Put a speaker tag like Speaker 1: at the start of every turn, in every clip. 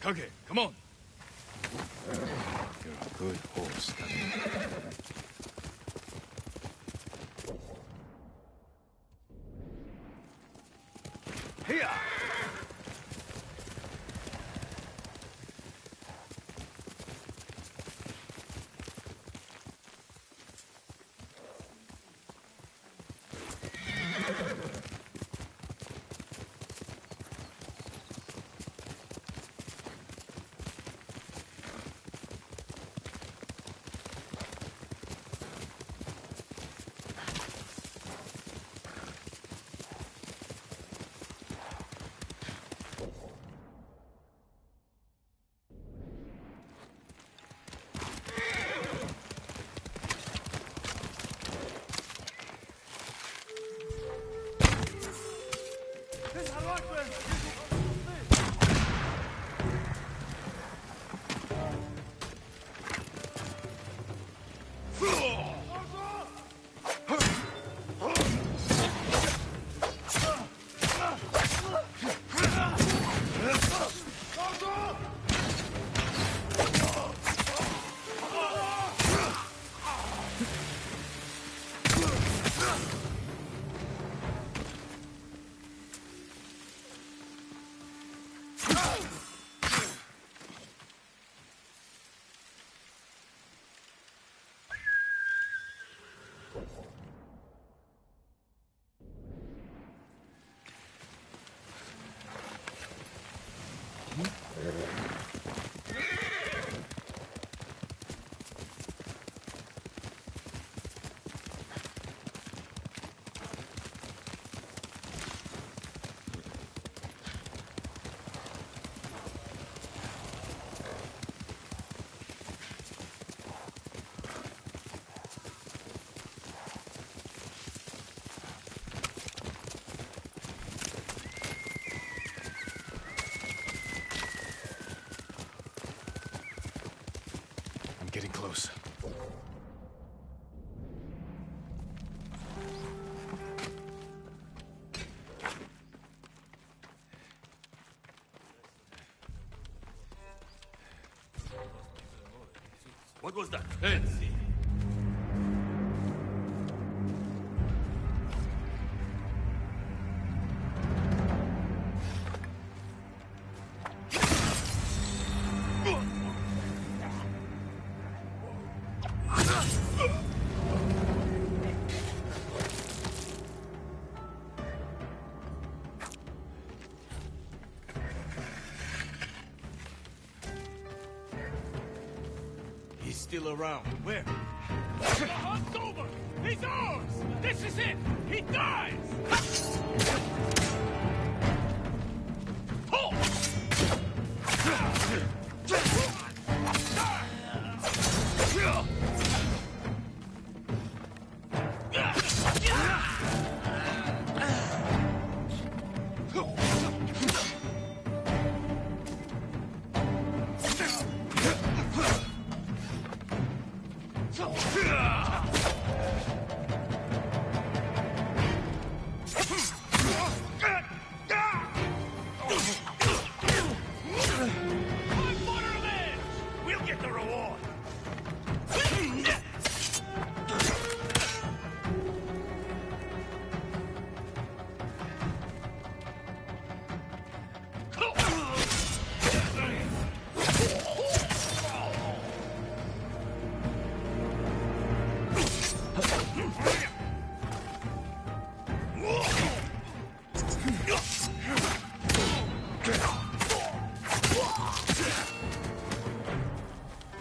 Speaker 1: Kage, come on. You're a good horse, Kage. Here! Getting close.
Speaker 2: What was that?
Speaker 1: Hey!
Speaker 2: Still around. Where?
Speaker 3: The hunt's over! He's ours! This is it! He dies!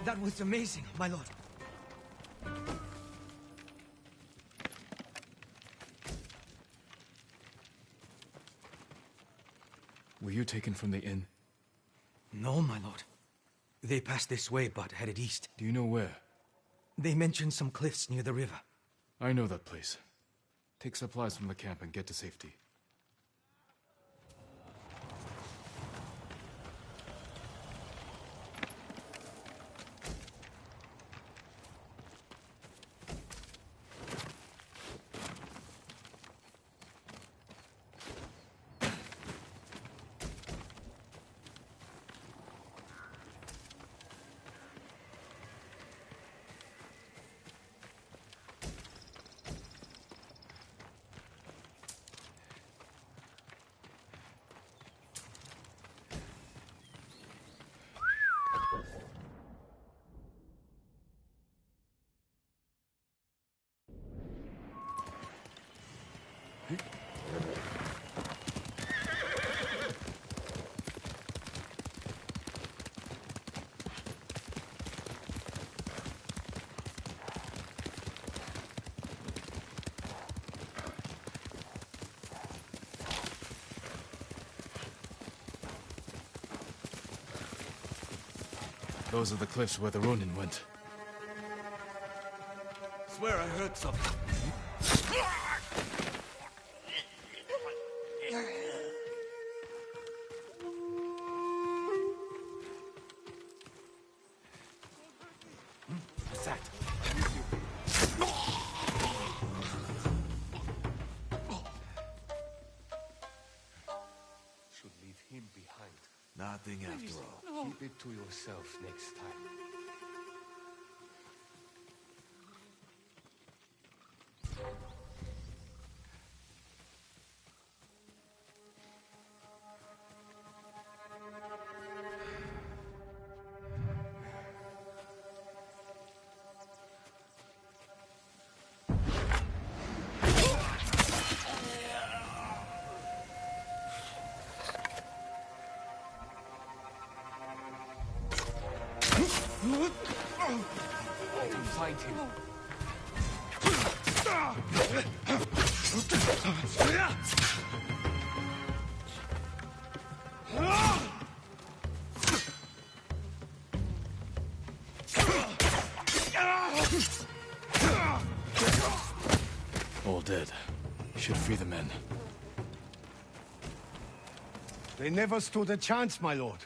Speaker 4: That was amazing, my lord.
Speaker 1: Were you taken from the inn?
Speaker 4: No, my lord. They passed this way, but headed east.
Speaker 1: Do you know where?
Speaker 4: They mentioned some cliffs near the river.
Speaker 1: I know that place. Take supplies from the camp and get to safety. Those are the cliffs where the Ronin went.
Speaker 2: Swear I heard something.
Speaker 1: What's that?
Speaker 3: Should leave him behind.
Speaker 2: Nothing after all.
Speaker 3: Keep it to yourself next time. Find him.
Speaker 1: All dead. Should free the men.
Speaker 5: They never stood a chance, my lord.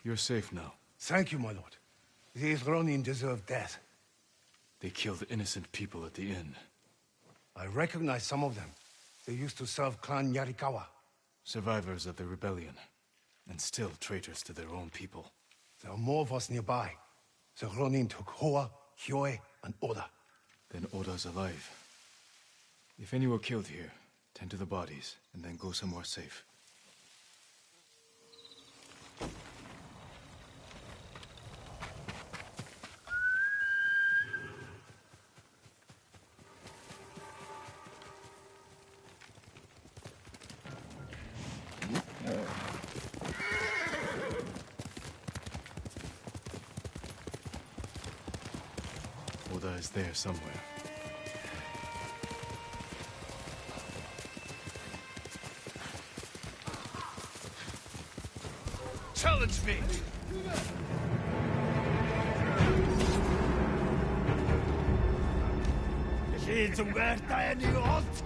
Speaker 1: You're safe now.
Speaker 5: Thank you, my lord. These Ronin deserve death.
Speaker 1: They killed innocent people at the inn.
Speaker 5: I recognize some of them. They used to serve Clan Yarikawa.
Speaker 1: Survivors of the rebellion. And still traitors to their own people.
Speaker 5: There are more of us nearby. The Ronin took Hoa, Hyoe, and Oda.
Speaker 1: Then Oda's alive. If any were killed here, tend to the bodies, and then go somewhere safe. Oda is there somewhere.
Speaker 2: Challenge me! Leeds werta en i alt!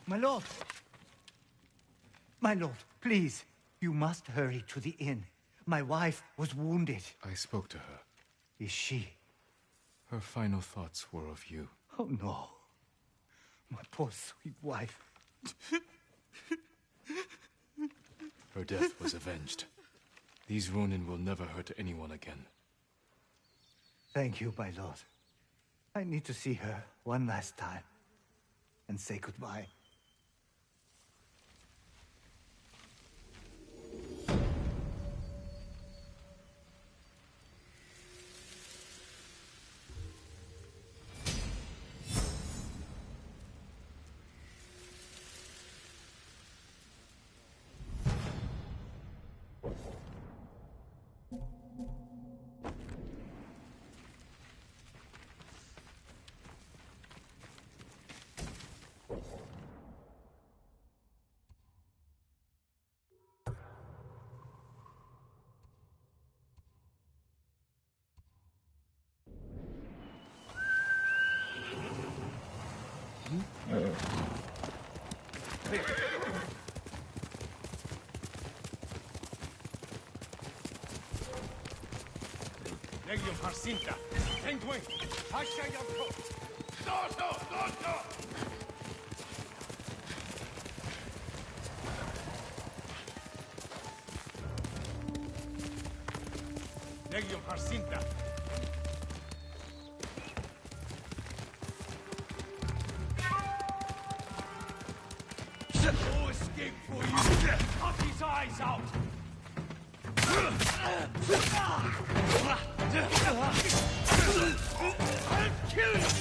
Speaker 6: My lord! My lord, please. You must hurry to the inn. My wife was wounded.
Speaker 1: I spoke to her.
Speaker 6: Is she?
Speaker 1: Her final thoughts were of you.
Speaker 6: Oh, no. My poor sweet wife.
Speaker 1: Her death was avenged. These Ronin will never hurt anyone again.
Speaker 6: Thank you, my lord. I need to see her one last time and say goodbye.
Speaker 3: Clear. Legion Harsinta. End wing. Hasha Yamko. Doto! Legion Harsinta. No escape for you! Cut his eyes out! I'll kill you!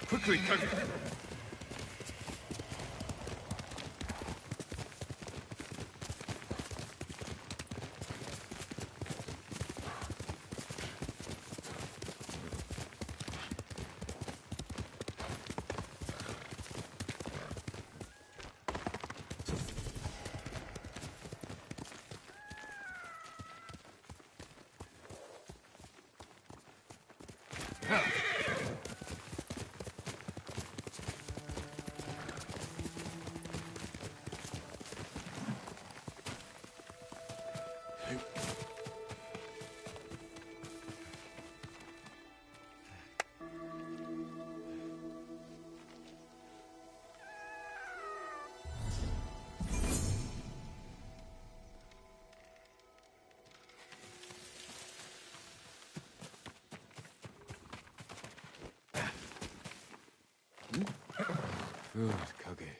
Speaker 3: Quickly, Kage!
Speaker 1: Good, Kage.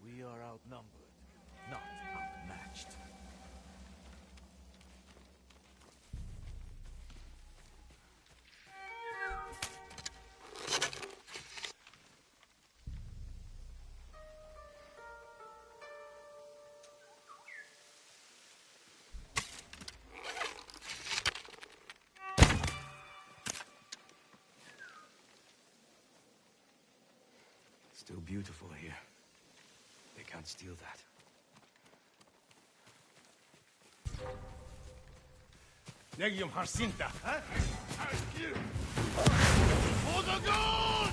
Speaker 2: We are outnumbered, not outmatched.
Speaker 4: Still beautiful here. They can't steal that.
Speaker 3: Legion Harsinta. Huh?
Speaker 2: For the gold!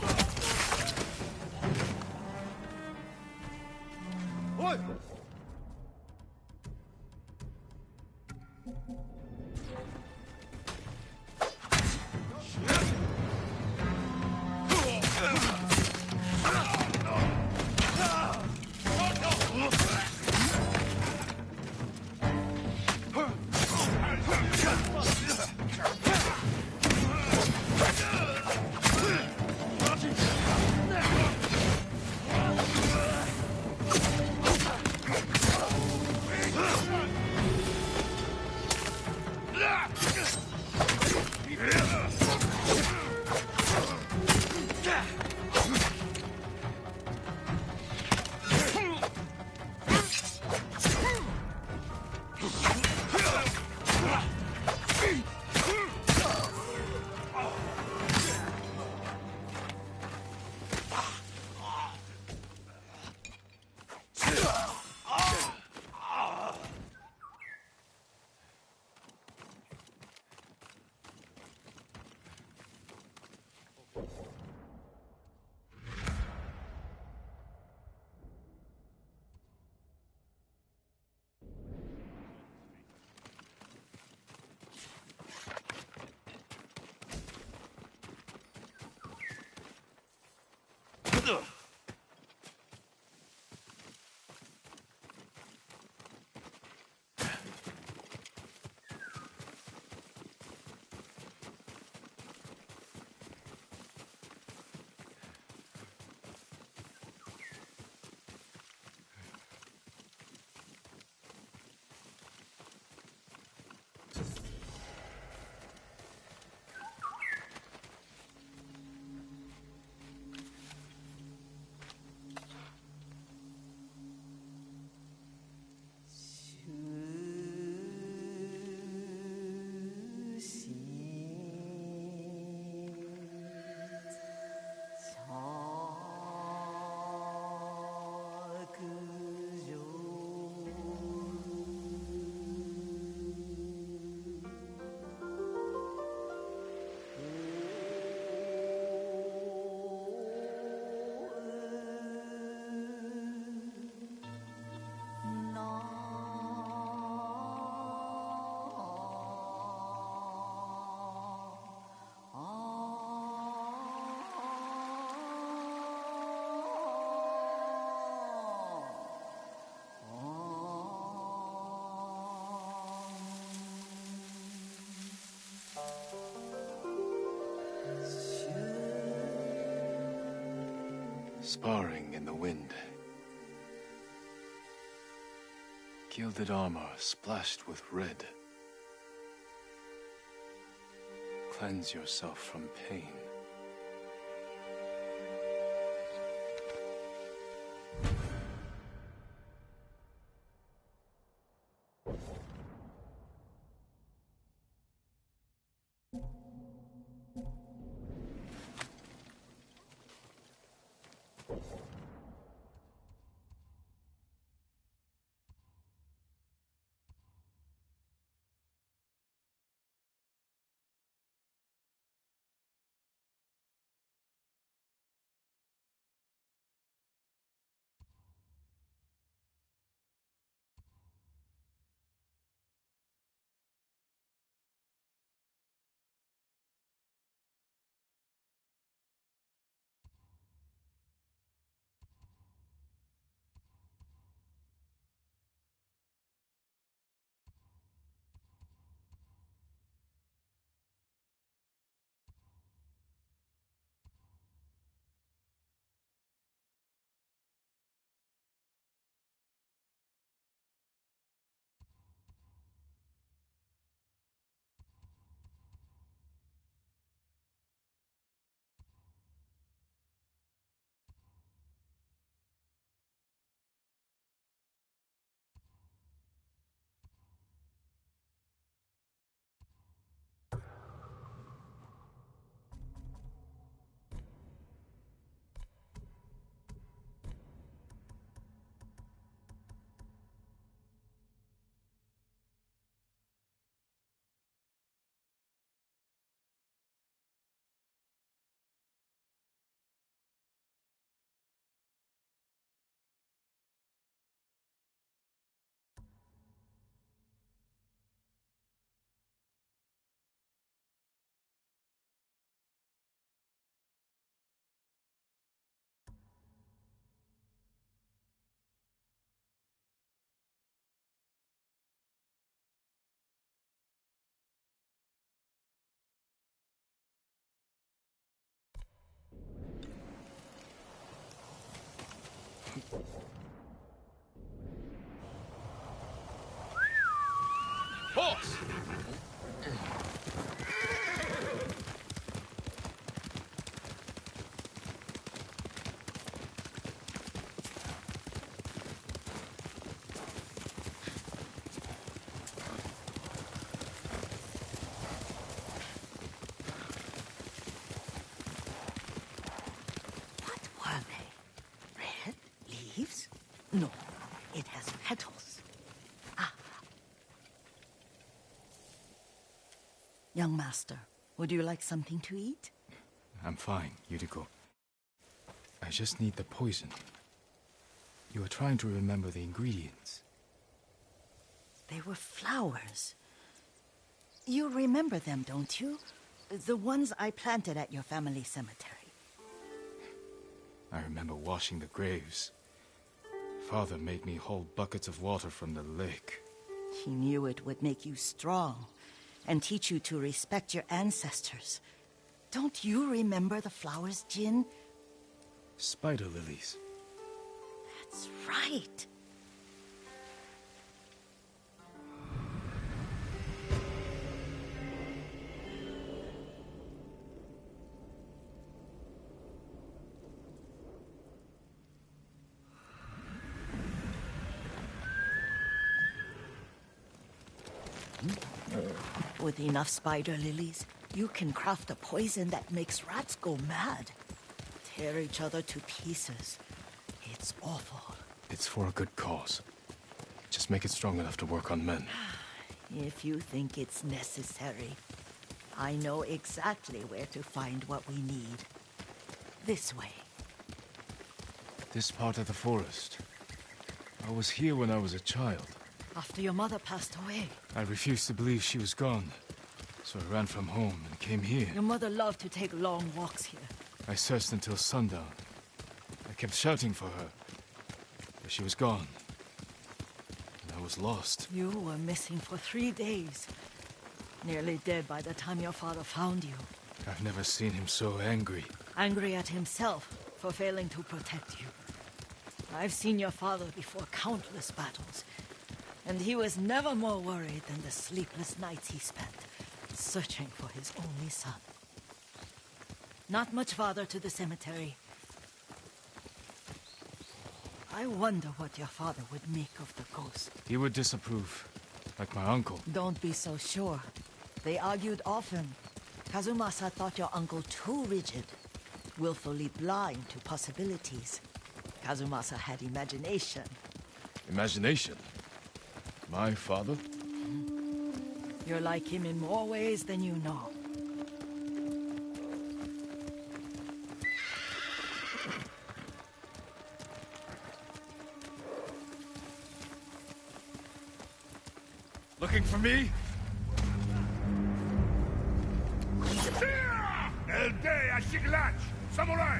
Speaker 3: Oi!
Speaker 1: Sparring in the wind. Gilded armor splashed with red. Cleanse yourself from pain. Horse!
Speaker 7: What were they? Red leaves? No, it has petals. Ah. Young master, would you like something to eat?
Speaker 1: I'm fine, Yuriko. I just need the poison. You are trying to remember the ingredients.
Speaker 7: They were flowers. You remember them, don't you? The ones I planted at your family cemetery.
Speaker 1: I remember washing the graves. Father made me hold buckets of water from the lake.
Speaker 7: He knew it would make you strong and teach you to respect your ancestors. Don't you remember the flowers, Jin?
Speaker 1: Spider lilies.
Speaker 7: That's right. With enough spider lilies, you can craft a poison that makes rats go mad. Tear each other to pieces. It's awful.
Speaker 1: It's for a good cause. Just make it strong enough to work on men.
Speaker 7: If you think it's necessary, I know exactly where to find what we need. This way.
Speaker 1: This part of the forest. I was here when I was a child.
Speaker 7: After your mother passed away.
Speaker 1: I refused to believe she was gone. So I ran from home and came here.
Speaker 7: Your mother loved to take long walks here.
Speaker 1: I searched until sundown. I kept shouting for her. But she was gone. And I was lost.
Speaker 7: You were missing for 3 days. Nearly dead by the time your father found you.
Speaker 1: I've never seen him so angry.
Speaker 7: Angry at himself for failing to protect you. I've seen your father before countless battles. And he was never more worried than the sleepless nights he spent searching for his only son. Not much farther to the cemetery. I wonder what your father would make of the ghost.
Speaker 1: He would disapprove, like my uncle.
Speaker 7: Don't be so sure. They argued often. Kazumasa thought your uncle too rigid, willfully blind to possibilities. Kazumasa had imagination.
Speaker 1: Imagination? My father?
Speaker 7: You're like him in more ways than you know.
Speaker 1: Looking for me?
Speaker 3: El Day Ashiglatch! Samurai!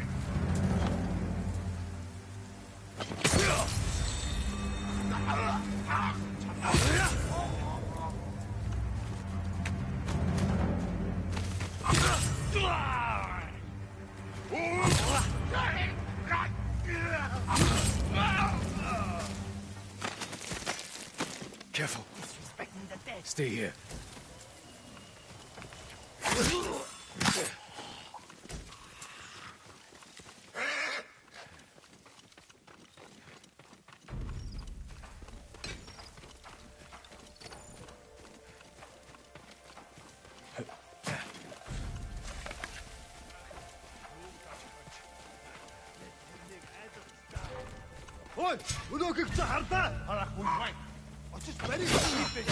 Speaker 1: Careful.
Speaker 7: Disrespecting the dead.
Speaker 1: Stay here.
Speaker 5: Oi! Udo kiksa harta! Arak buhay! What's this very sleeping?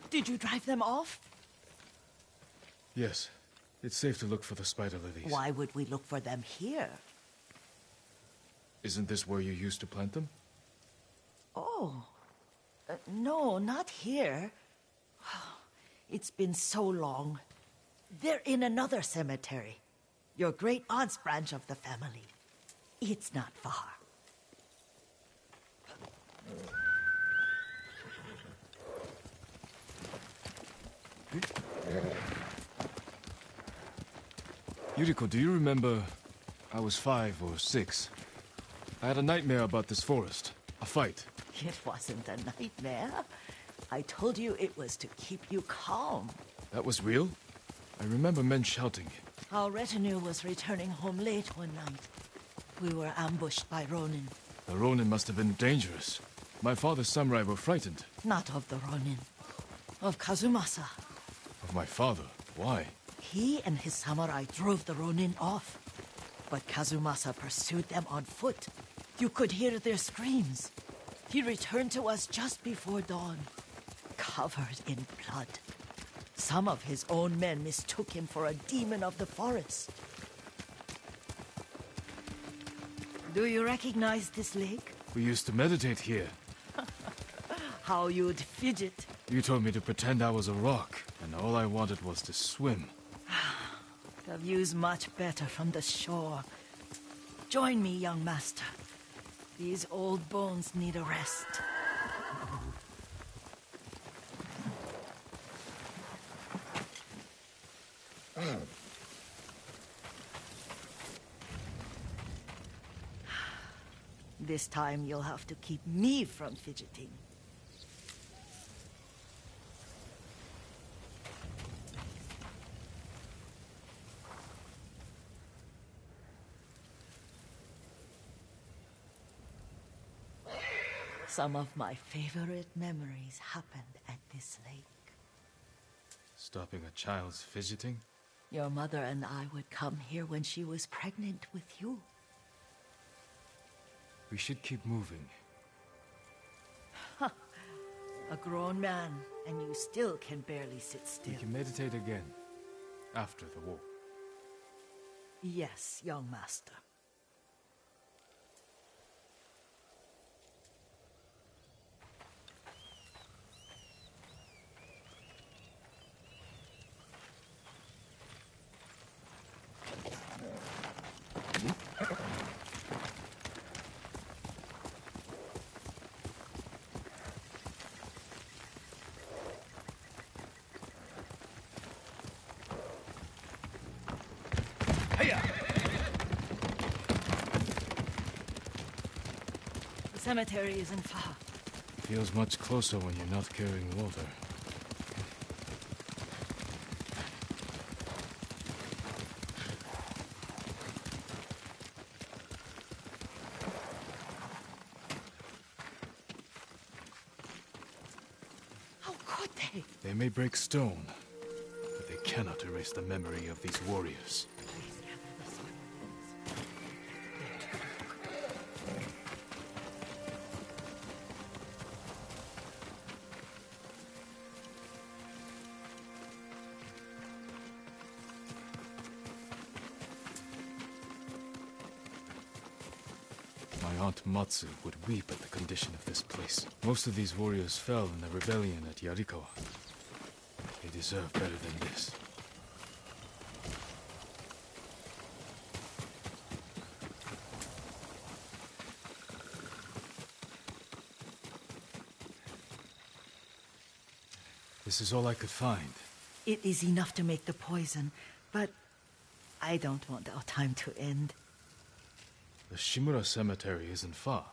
Speaker 7: Did you drive them off?
Speaker 1: Yes. It's safe to look for the spider lilies.
Speaker 7: Why would we look for them here?
Speaker 1: Isn't this where you used to plant them?
Speaker 7: Oh. No, not here. It's been so long. They're in another cemetery. Your great-aunt's branch of the family. It's not far.
Speaker 1: Yuriko, do you remember... I was 5 or 6. I had a nightmare about this forest. A fight.
Speaker 7: It wasn't a nightmare. I told you it was to keep you calm.
Speaker 1: That was real? I remember men shouting.
Speaker 7: Our retinue was returning home late one night. We were ambushed by Ronin.
Speaker 1: The Ronin must have been dangerous. My father's samurai were frightened.
Speaker 7: Not of the Ronin. Of Kazumasa.
Speaker 1: Of my father? Why?
Speaker 7: He and his samurai drove the Ronin off. But Kazumasa pursued them on foot. You could hear their screams. He returned to us just before dawn, covered in blood. Some of his own men mistook him for a demon of the forest. Do you recognize this lake?
Speaker 1: We used to meditate here.
Speaker 7: How you'd fidget.
Speaker 1: You told me to pretend I was a rock, and all I wanted was to swim.
Speaker 7: The view's much better from the shore. Join me, young master. These old bones need a rest. This time you'll have to keep me from fidgeting. Some of my favorite memories happened at this lake.
Speaker 1: Stopping a child's fidgeting?
Speaker 7: Your mother and I would come here when she was pregnant with you.
Speaker 1: We should keep moving.
Speaker 7: A grown man, and you still can barely sit still.
Speaker 1: We can meditate again. After the war.
Speaker 7: Yes, young master. The cemetery isn't far.
Speaker 1: Feels much closer when you're not carrying water.
Speaker 7: How could they?
Speaker 1: They may break stone, but they cannot erase the memory of these warriors.
Speaker 7: Please gather the sword bones.
Speaker 1: My aunt Matsu would weep at the condition of this place. Most of these warriors fell in the rebellion at Yarikawa. They deserve better than this. This is all I could find.
Speaker 7: It is enough to make the poison, but I don't want our time to end.
Speaker 1: The Shimura Cemetery isn't far.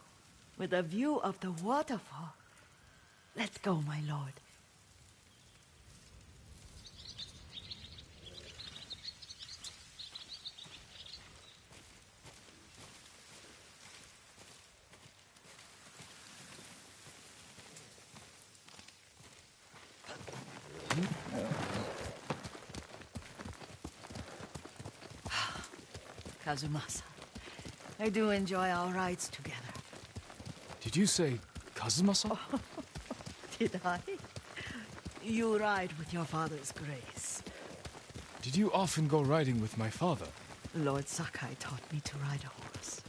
Speaker 7: With a view of the waterfall. Let's go, my lord. Kazumasa, I do enjoy our rides together.
Speaker 1: Did you say Kazumasa?
Speaker 7: Did I? You ride with your father's grace.
Speaker 1: Did you often go riding with my father?
Speaker 7: Lord Sakai taught me to ride a horse.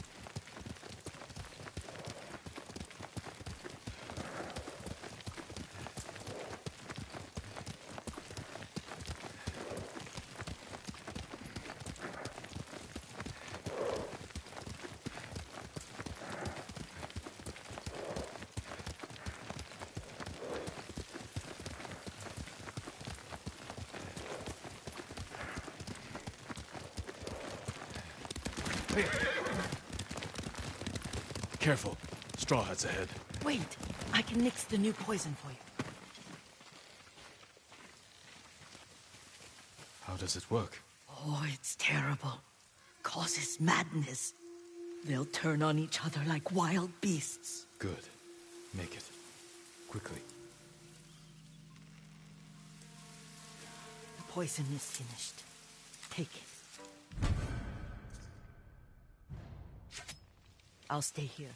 Speaker 1: Careful. Straw Hat's ahead.
Speaker 7: Wait, I can mix the new poison for you.
Speaker 1: How does it work?
Speaker 7: Oh, it's terrible. Causes madness. They'll turn on each other like wild beasts.
Speaker 1: Good. Make it. Quickly.
Speaker 7: The poison is finished. Take it. I'll stay here.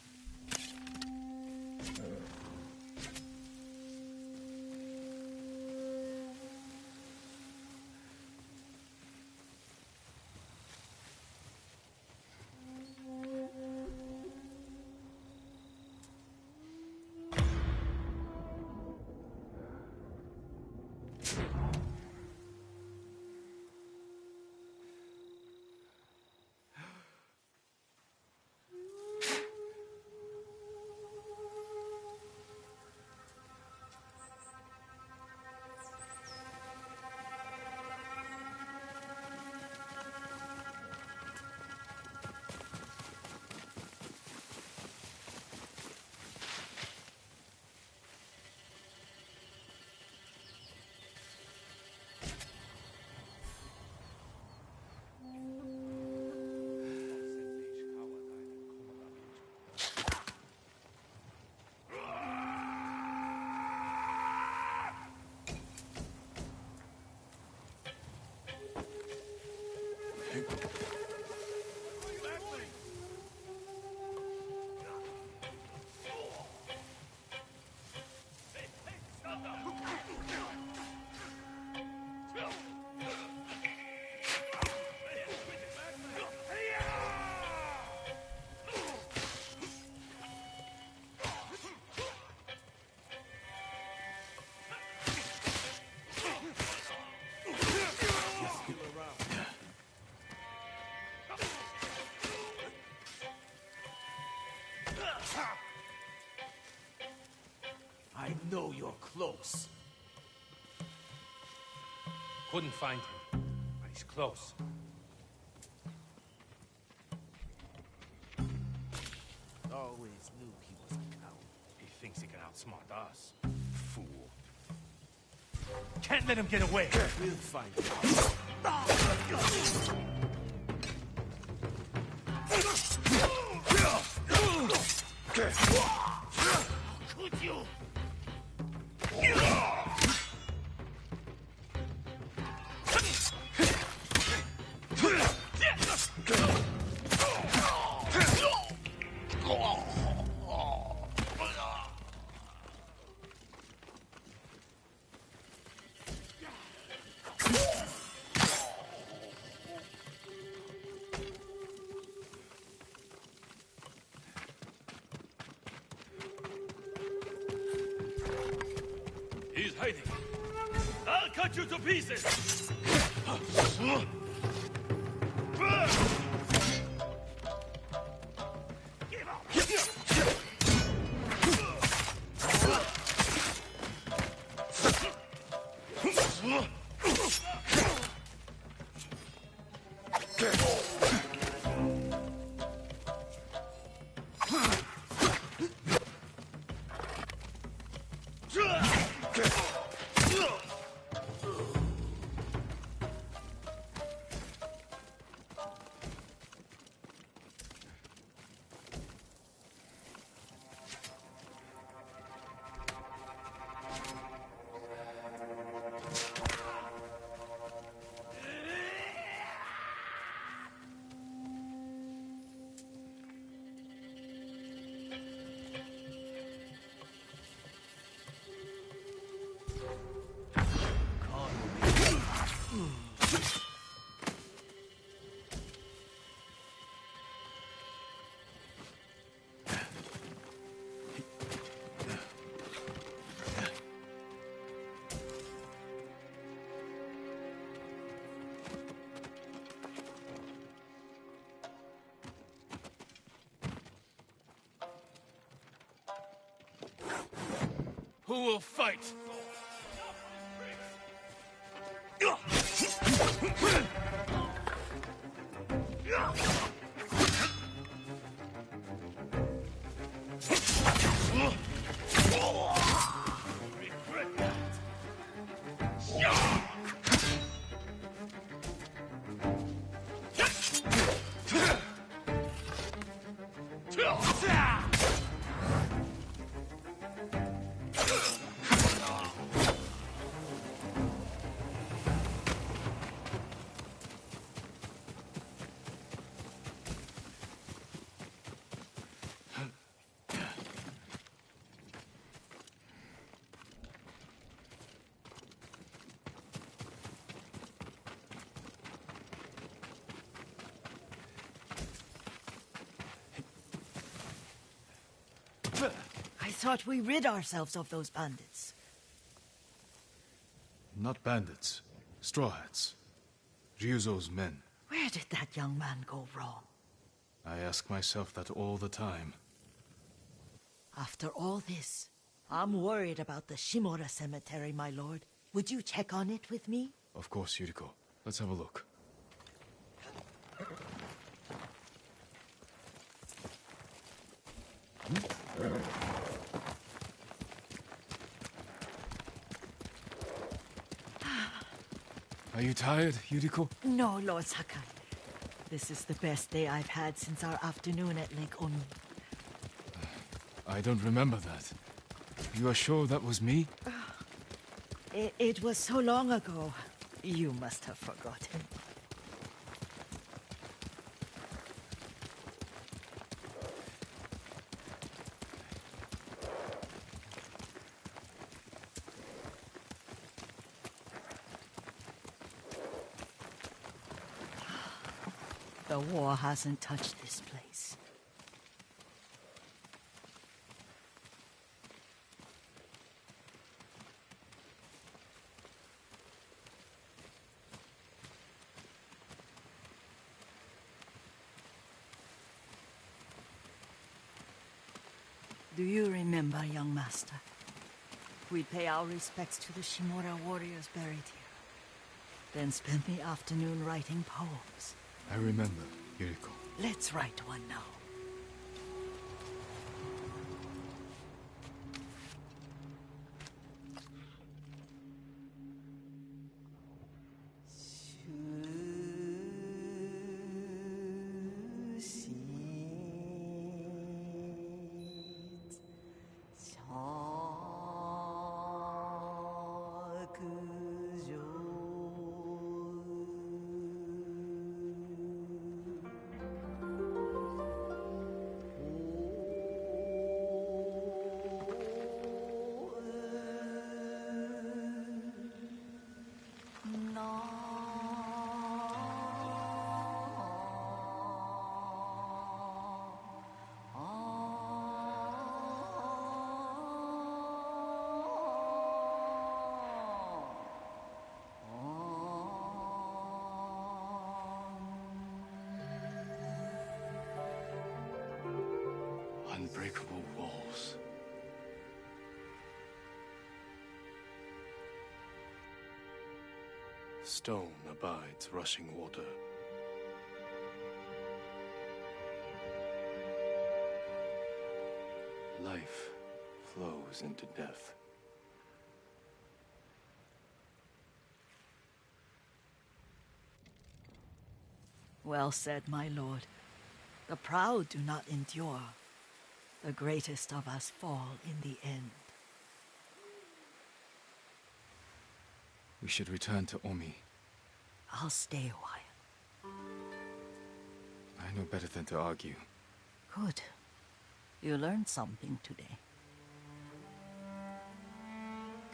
Speaker 2: I know you're close. Couldn't find him, but he's close. Always knew he was a coward. He thinks he can outsmart us. Fool. Can't let him get away. We'll find him. Could you?
Speaker 3: He's hiding. I'll cut you to pieces! Who will fight?
Speaker 7: I thought we rid ourselves of those bandits.
Speaker 1: Not bandits. Straw Hats. Ryuzo's men.
Speaker 7: Where did that young man go wrong?
Speaker 1: I ask myself that all the time.
Speaker 7: After all this, I'm worried about the Shimura cemetery, my lord. Would you check on it with me?
Speaker 1: Of course, Yuriko. Let's have a look. Are you tired, Yuriko?
Speaker 7: No, Lord Sakai. This is the best day I've had since our afternoon at Lake Oni.
Speaker 1: I don't remember that. You are sure that was me?
Speaker 7: It was so long ago. You must have forgotten. The war hasn't touched this place. Do you remember, young master? We'd pay our respects to the Shimura warriors buried here, then spend the afternoon writing poems.
Speaker 1: I remember, Yuriko.
Speaker 7: Let's write one now.
Speaker 1: Unbreakable walls.
Speaker 8: Stone abides rushing water. Life flows into death.
Speaker 7: Well said, my lord. The proud do not endure. The greatest of us fall in the end.
Speaker 1: We should return to Omi.
Speaker 7: I'll stay a while.
Speaker 1: I know better than to argue.
Speaker 7: Good. You learned something today.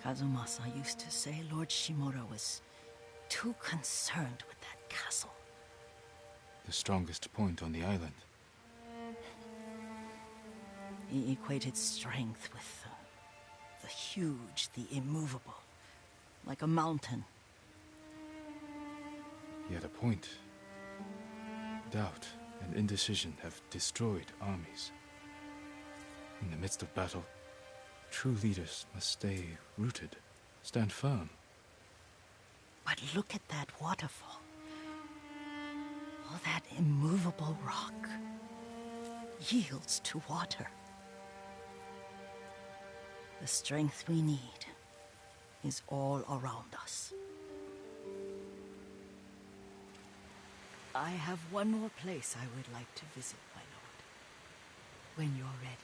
Speaker 7: Kazumasa used to say Lord Shimura was too concerned with that castle.
Speaker 1: The strongest point on the island.
Speaker 7: He equated strength with the huge, the immovable, like a mountain.
Speaker 1: He had a point. Doubt and indecision have destroyed armies. In the midst of battle, true leaders must stay rooted, stand firm.
Speaker 7: But look at that waterfall. All that immovable rock yields to water. The strength we need is all around us. I have one more place I would like to visit, my lord. When you're ready.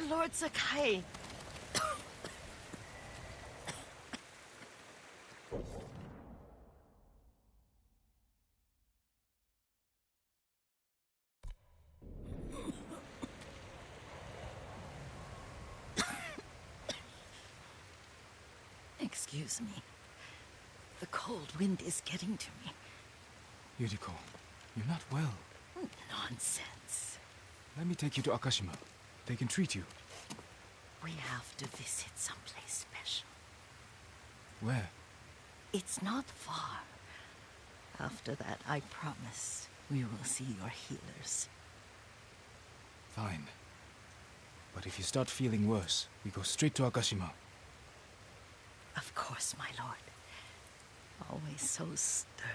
Speaker 7: Lord Sakai. Excuse me. The cold wind is getting to me.
Speaker 1: Yuriko, you're not well.
Speaker 7: Nonsense.
Speaker 1: Let me take you to Akashima. They can treat you.
Speaker 7: We have to visit someplace special.
Speaker 1: Where?
Speaker 7: It's not far. After that, I promise we will see your healers.
Speaker 1: Fine. But if you start feeling worse, we go straight to Akashima.
Speaker 7: Of course, my lord. Always so stern.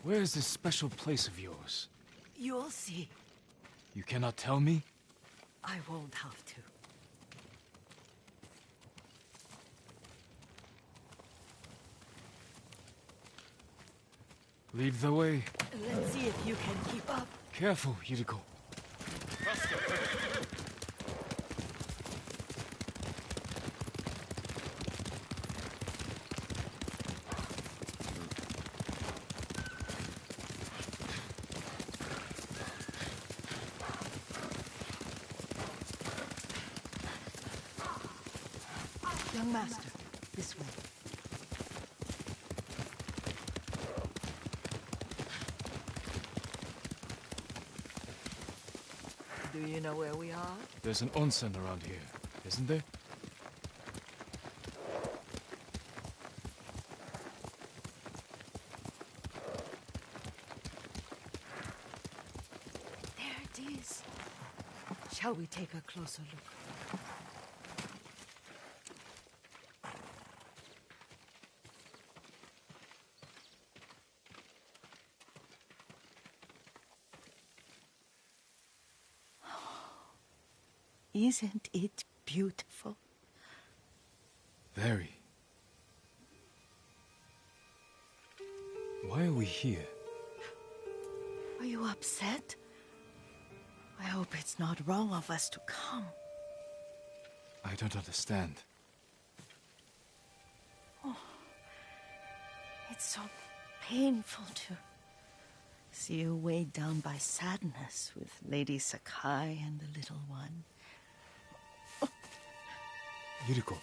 Speaker 1: Where is this special place of yours?
Speaker 7: You'll see.
Speaker 1: You cannot tell me?
Speaker 7: I won't have to.
Speaker 1: Lead the way.
Speaker 7: Let's see if you can keep up.
Speaker 1: Careful, Yuriko.
Speaker 7: Young master, this way. Do you know where we are?
Speaker 1: There's an onsen around here, isn't there?
Speaker 7: There it is. Shall we take a closer look? Isn't it beautiful?
Speaker 1: Very. Why are we here?
Speaker 7: Are you upset? I hope it's not wrong of us to come.
Speaker 1: I don't understand.
Speaker 7: It's so painful to see you weighed down by sadness with Lady Sakai and the little one.
Speaker 1: Yuriko,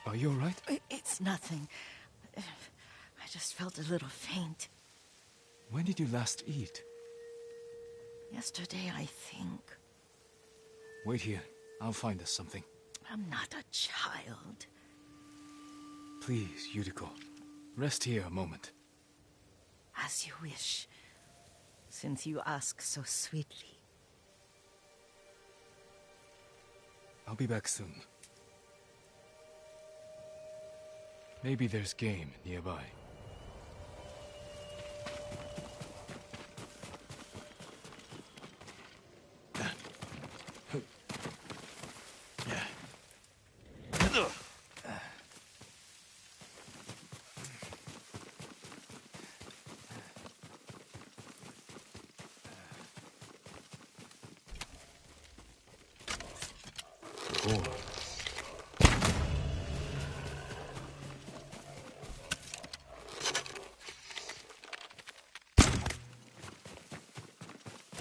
Speaker 1: are you all right?
Speaker 7: It's nothing. I just felt a little faint.
Speaker 1: When did you last eat?
Speaker 7: Yesterday, I think.
Speaker 1: Wait here. I'll find us something.
Speaker 7: I'm not a child.
Speaker 1: Please, Yuriko. Rest here a moment.
Speaker 7: As you wish, since you ask so sweetly.
Speaker 1: I'll be back soon. Maybe there's game nearby.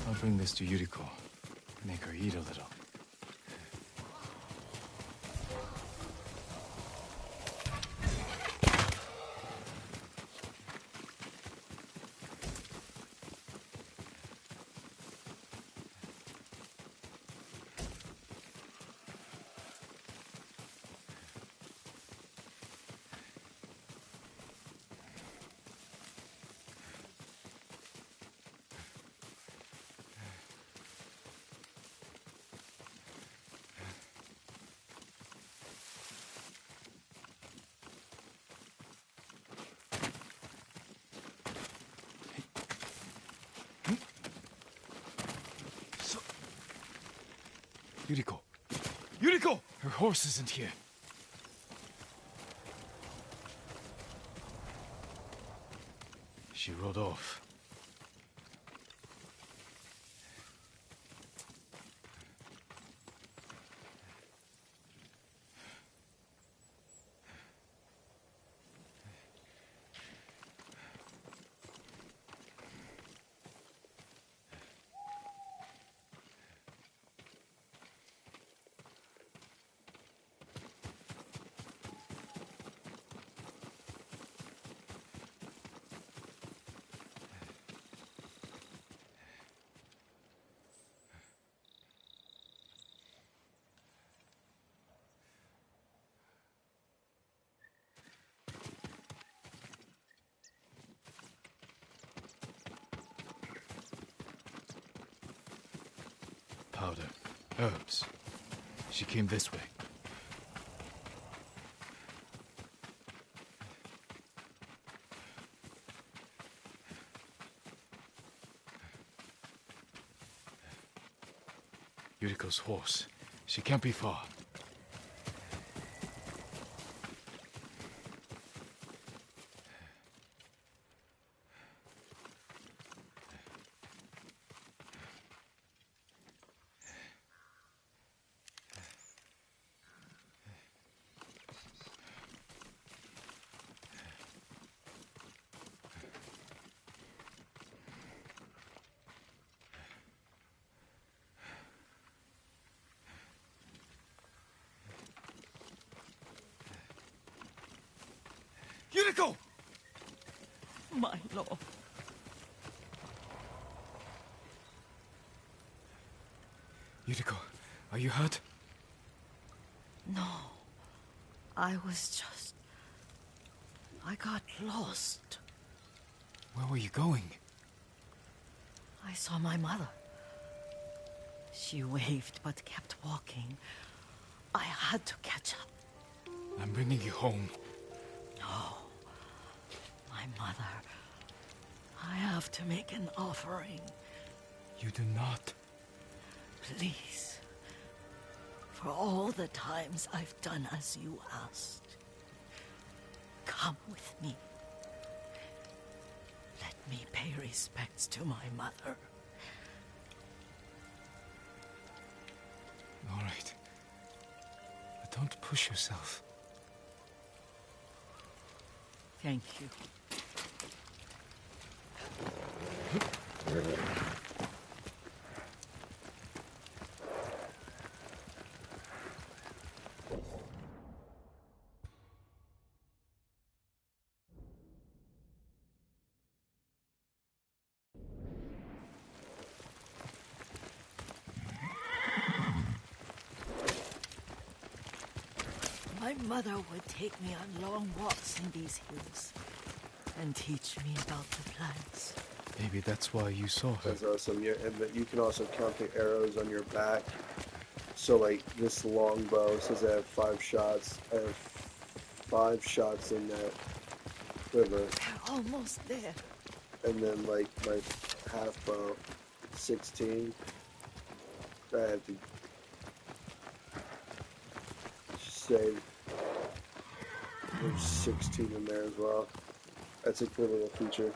Speaker 1: I'll bring this to Yuriko. Make her eat a little. Yuriko! Yuriko! Her horse isn't here. She rode off. Powder. Herbs. She came this way. Yuriko's horse. She can't be far. Yuriko!
Speaker 7: My lord.
Speaker 1: Yuriko, are you hurt?
Speaker 7: No. I was just... I got lost.
Speaker 1: Where were you going?
Speaker 7: I saw my mother. She waved but kept walking. I had to catch up.
Speaker 1: I'm bringing you home.
Speaker 7: No. My mother. I have to make an offering.
Speaker 1: You do not.
Speaker 7: Please. For all the times I've done as you asked. Come with me. Let me pay respects to my mother.
Speaker 1: All right. But don't push yourself.
Speaker 7: Thank you. My mother would take me on long walks in these hills and teach me about the plants.
Speaker 1: Maybe that's why you saw her.
Speaker 9: That's awesome. And you can also count the arrows on your back. So, like, this longbow says I have 5 shots. I have 5 shots in that quiver.
Speaker 7: They're almost there.
Speaker 9: And then, like, my half bow, 16. I have to save. There's 16 in there as well. That's a cool little feature.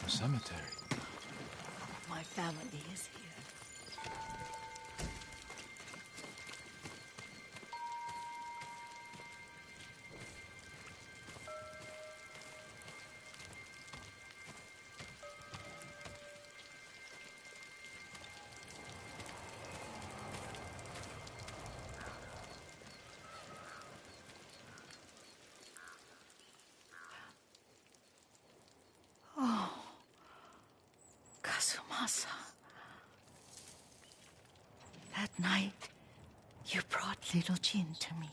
Speaker 1: Cemetery.
Speaker 7: My family is here. Kazumasa. That night, you brought little Jin to me.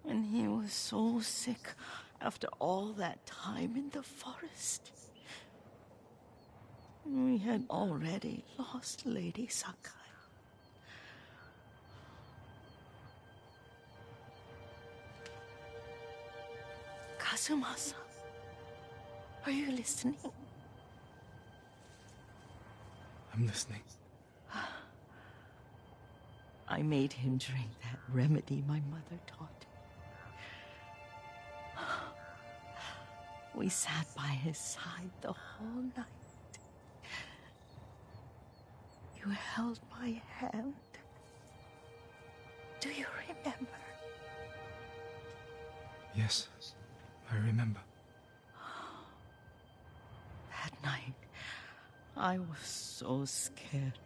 Speaker 7: And he was so sick after all that time in the forest. We had already lost Lady Sakai. Kazumasa, are you listening?
Speaker 1: I'm listening.
Speaker 7: I made him drink that remedy my mother taught me. We sat by his side the whole night. You held my hand. Do you remember?
Speaker 1: Yes, I remember.
Speaker 7: That night, I was so scared.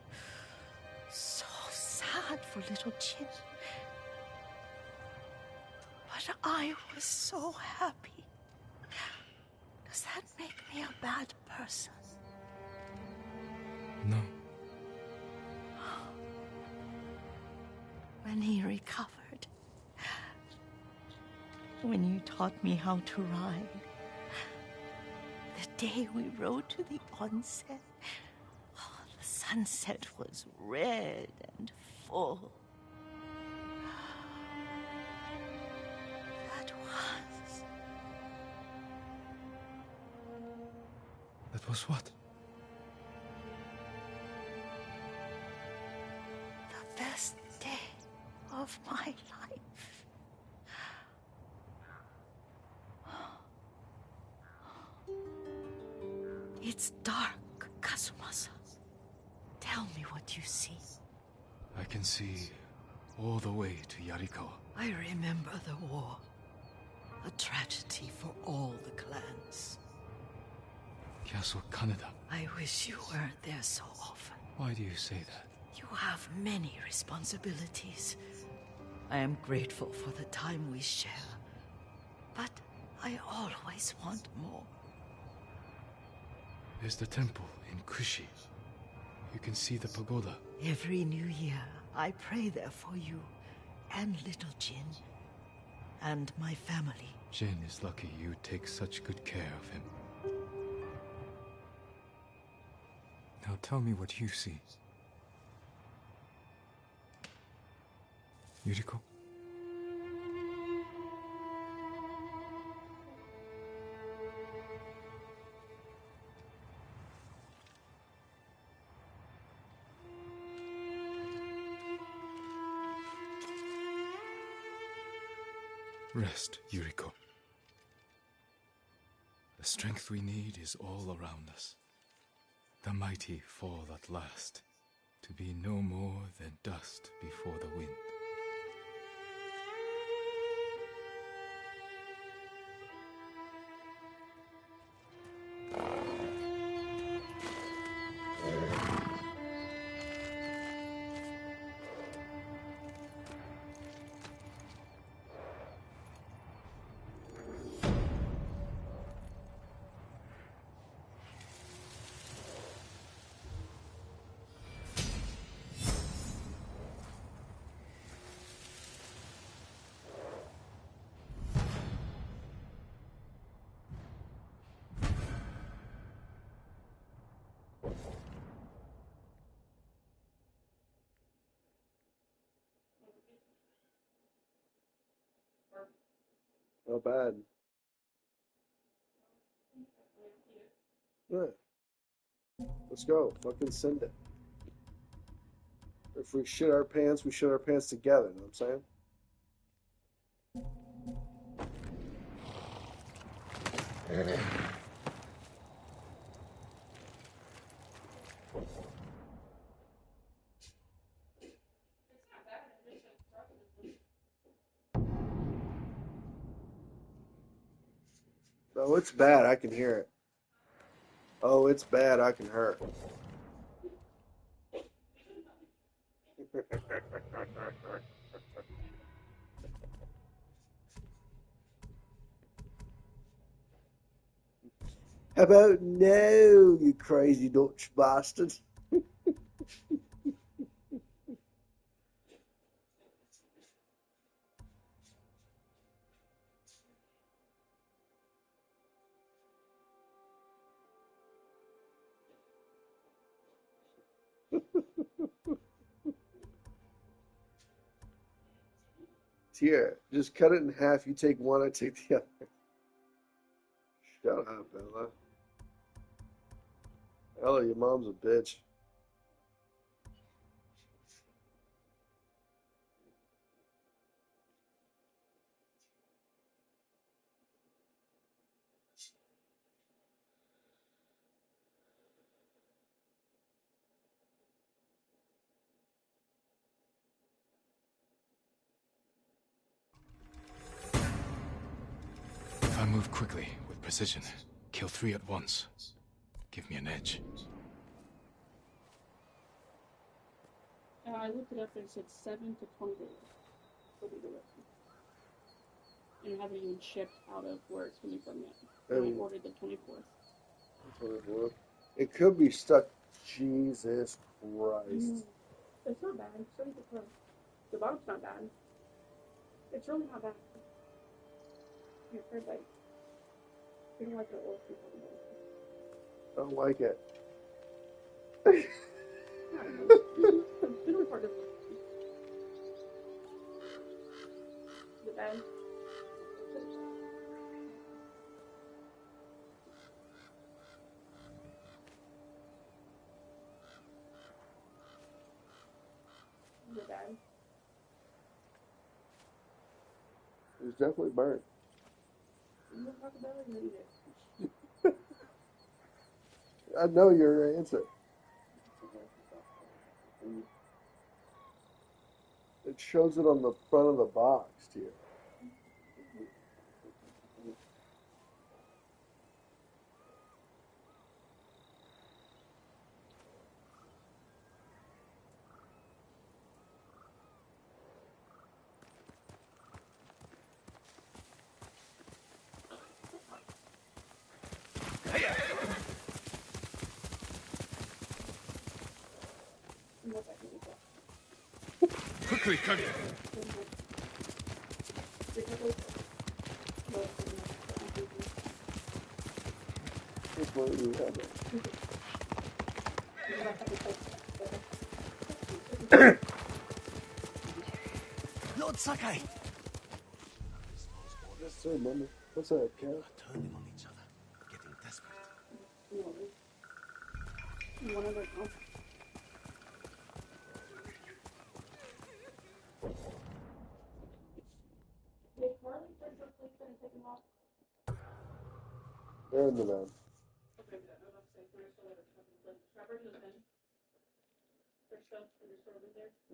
Speaker 7: So sad for little Jin. But I was so happy. Does that make me a bad person?
Speaker 1: No.
Speaker 7: When he recovered, when you taught me how to ride, the day we rode to the onsen, the sunset was red and full.
Speaker 1: That was what?
Speaker 7: The best day of my life. It's dark, Kazumasa. Tell me what you see.
Speaker 1: I can see all the way to Yarikawa.
Speaker 7: I remember the war. A tragedy for all the clans.
Speaker 1: Castle Kaneda.
Speaker 7: I wish you weren't there so often.
Speaker 1: Why do you say that?
Speaker 7: You have many responsibilities. I am grateful for the time we share. But I always want more.
Speaker 1: There's the temple in Kushi. You can see the pagoda.
Speaker 7: Every new year, I pray there for you and little Jin and my family.
Speaker 1: Jin is lucky you take such good care of him. Now tell me what you see. Yuriko? Rest, Yuriko. The strength we need is all around us. The mighty fall at last, to be no more than dust before the wind.
Speaker 9: Not bad. Yeah. Let's go. Fucking send it. If we shit our pants, we shit our pants together. You know what I'm saying? Oh, it's bad. I can hear it. Oh, it's bad. I can hear it. How about no, you crazy Dutch bastard? Here, just cut it in half. You take one, I take the other. Shut up, Ella. Ella, your mom's a bitch.
Speaker 1: If I move quickly, with precision, kill 3 at once, give me an edge.
Speaker 10: I looked it up and it said 7 to 20 days for the delivery. And it hasn't even shipped out of where it's coming from yet. And I ordered the 24th.
Speaker 9: 24th. It could be stuck. Jesus Christ.
Speaker 10: It's not bad. It's really good. The bottom's not bad. It's really not bad. You've heard like, you don't like the old people.
Speaker 9: I don't like it.
Speaker 10: I don't know. It's really hard to look. Is it bad? Is it bad?
Speaker 9: It was definitely burnt.
Speaker 10: You don't talk about it and then eat it.
Speaker 9: I know your answer. It shows it on the front of the box, dear.
Speaker 1: Quickly, Cody!
Speaker 9: Which one do you have it?
Speaker 6: Lord Sakai!
Speaker 9: Yes, sir, Mama. What's that, cat?
Speaker 6: Turning on each other, getting desperate.
Speaker 10: You want to go?
Speaker 9: They're in the van.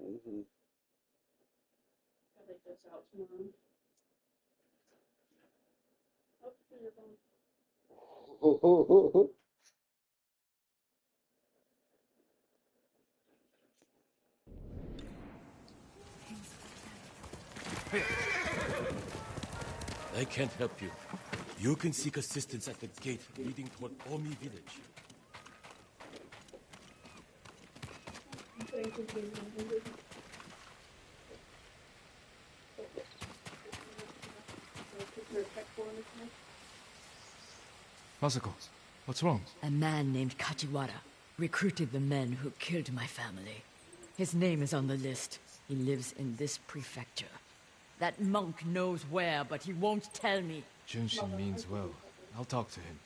Speaker 9: Mm-hmm.
Speaker 10: I think this out tomorrow. Oh, you're going.
Speaker 2: I can't help you. You can seek assistance at the gate leading toward Omi village.
Speaker 1: Masako, what's wrong?
Speaker 7: A man named Kachiwara recruited the men who killed my family. His name is on the list. He lives in this prefecture. That monk knows where, but he won't tell me.
Speaker 1: Junshin means well. I'll talk to him.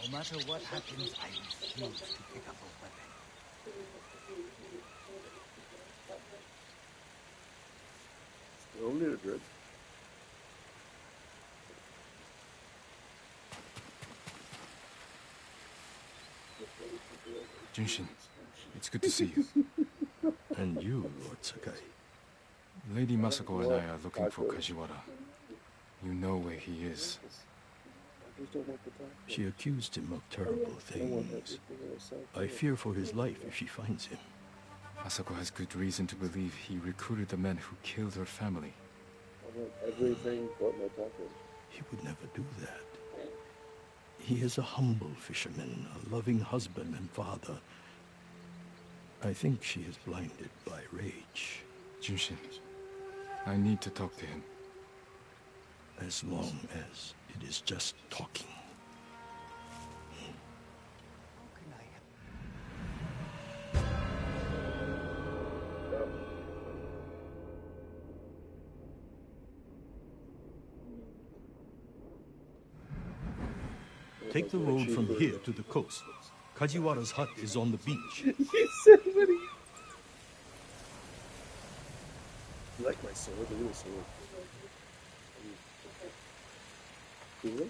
Speaker 6: No matter what happens, I refuse to pick up a weapon.
Speaker 9: Still Mildred.
Speaker 1: Junshin, it's good to see you.
Speaker 8: And you, Lord Sakai.
Speaker 1: Lady Masako and I are looking for Kajiwara. You know where he is.
Speaker 8: She accused him of terrible things. I fear for his life if she finds him.
Speaker 1: Masako has good reason to believe he recruited the men who killed her family.
Speaker 9: I want everything but my pocket.
Speaker 8: He would never do that. He is a humble fisherman, a loving husband and father. I think she is blinded by rage.
Speaker 1: Junshin, I need to talk to him.
Speaker 8: As long as it is just talking. Take the road from here to the coast. Kajiwara's hut is on the beach.
Speaker 9: You said what you like my sword? Look at the sword. Cool?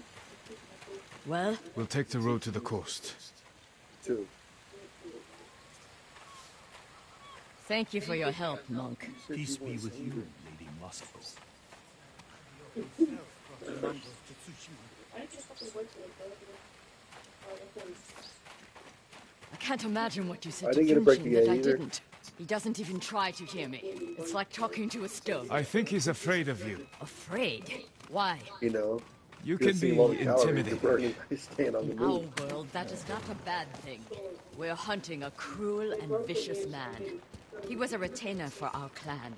Speaker 7: Well?
Speaker 1: We'll take the road to the coast.
Speaker 9: Two.
Speaker 7: Thank you for your help, monk.
Speaker 8: Peace be with you, Lady Masako.
Speaker 7: I can't imagine what you said
Speaker 9: I
Speaker 7: to
Speaker 9: didn't get to break
Speaker 7: Junshin
Speaker 9: the
Speaker 7: that I
Speaker 9: either.
Speaker 7: didn't. He doesn't even try to hear me. It's like talking to a stone.
Speaker 1: I think he's afraid of you.
Speaker 7: Afraid? Why?
Speaker 9: You know,
Speaker 1: You
Speaker 9: you'll
Speaker 1: can
Speaker 9: see
Speaker 1: be
Speaker 9: a lot of calories you're
Speaker 1: intimidating.
Speaker 9: burning by staying on the
Speaker 7: In our
Speaker 9: move.
Speaker 7: world, that is not a bad thing. We're hunting a cruel and vicious man. He was a retainer for our clan.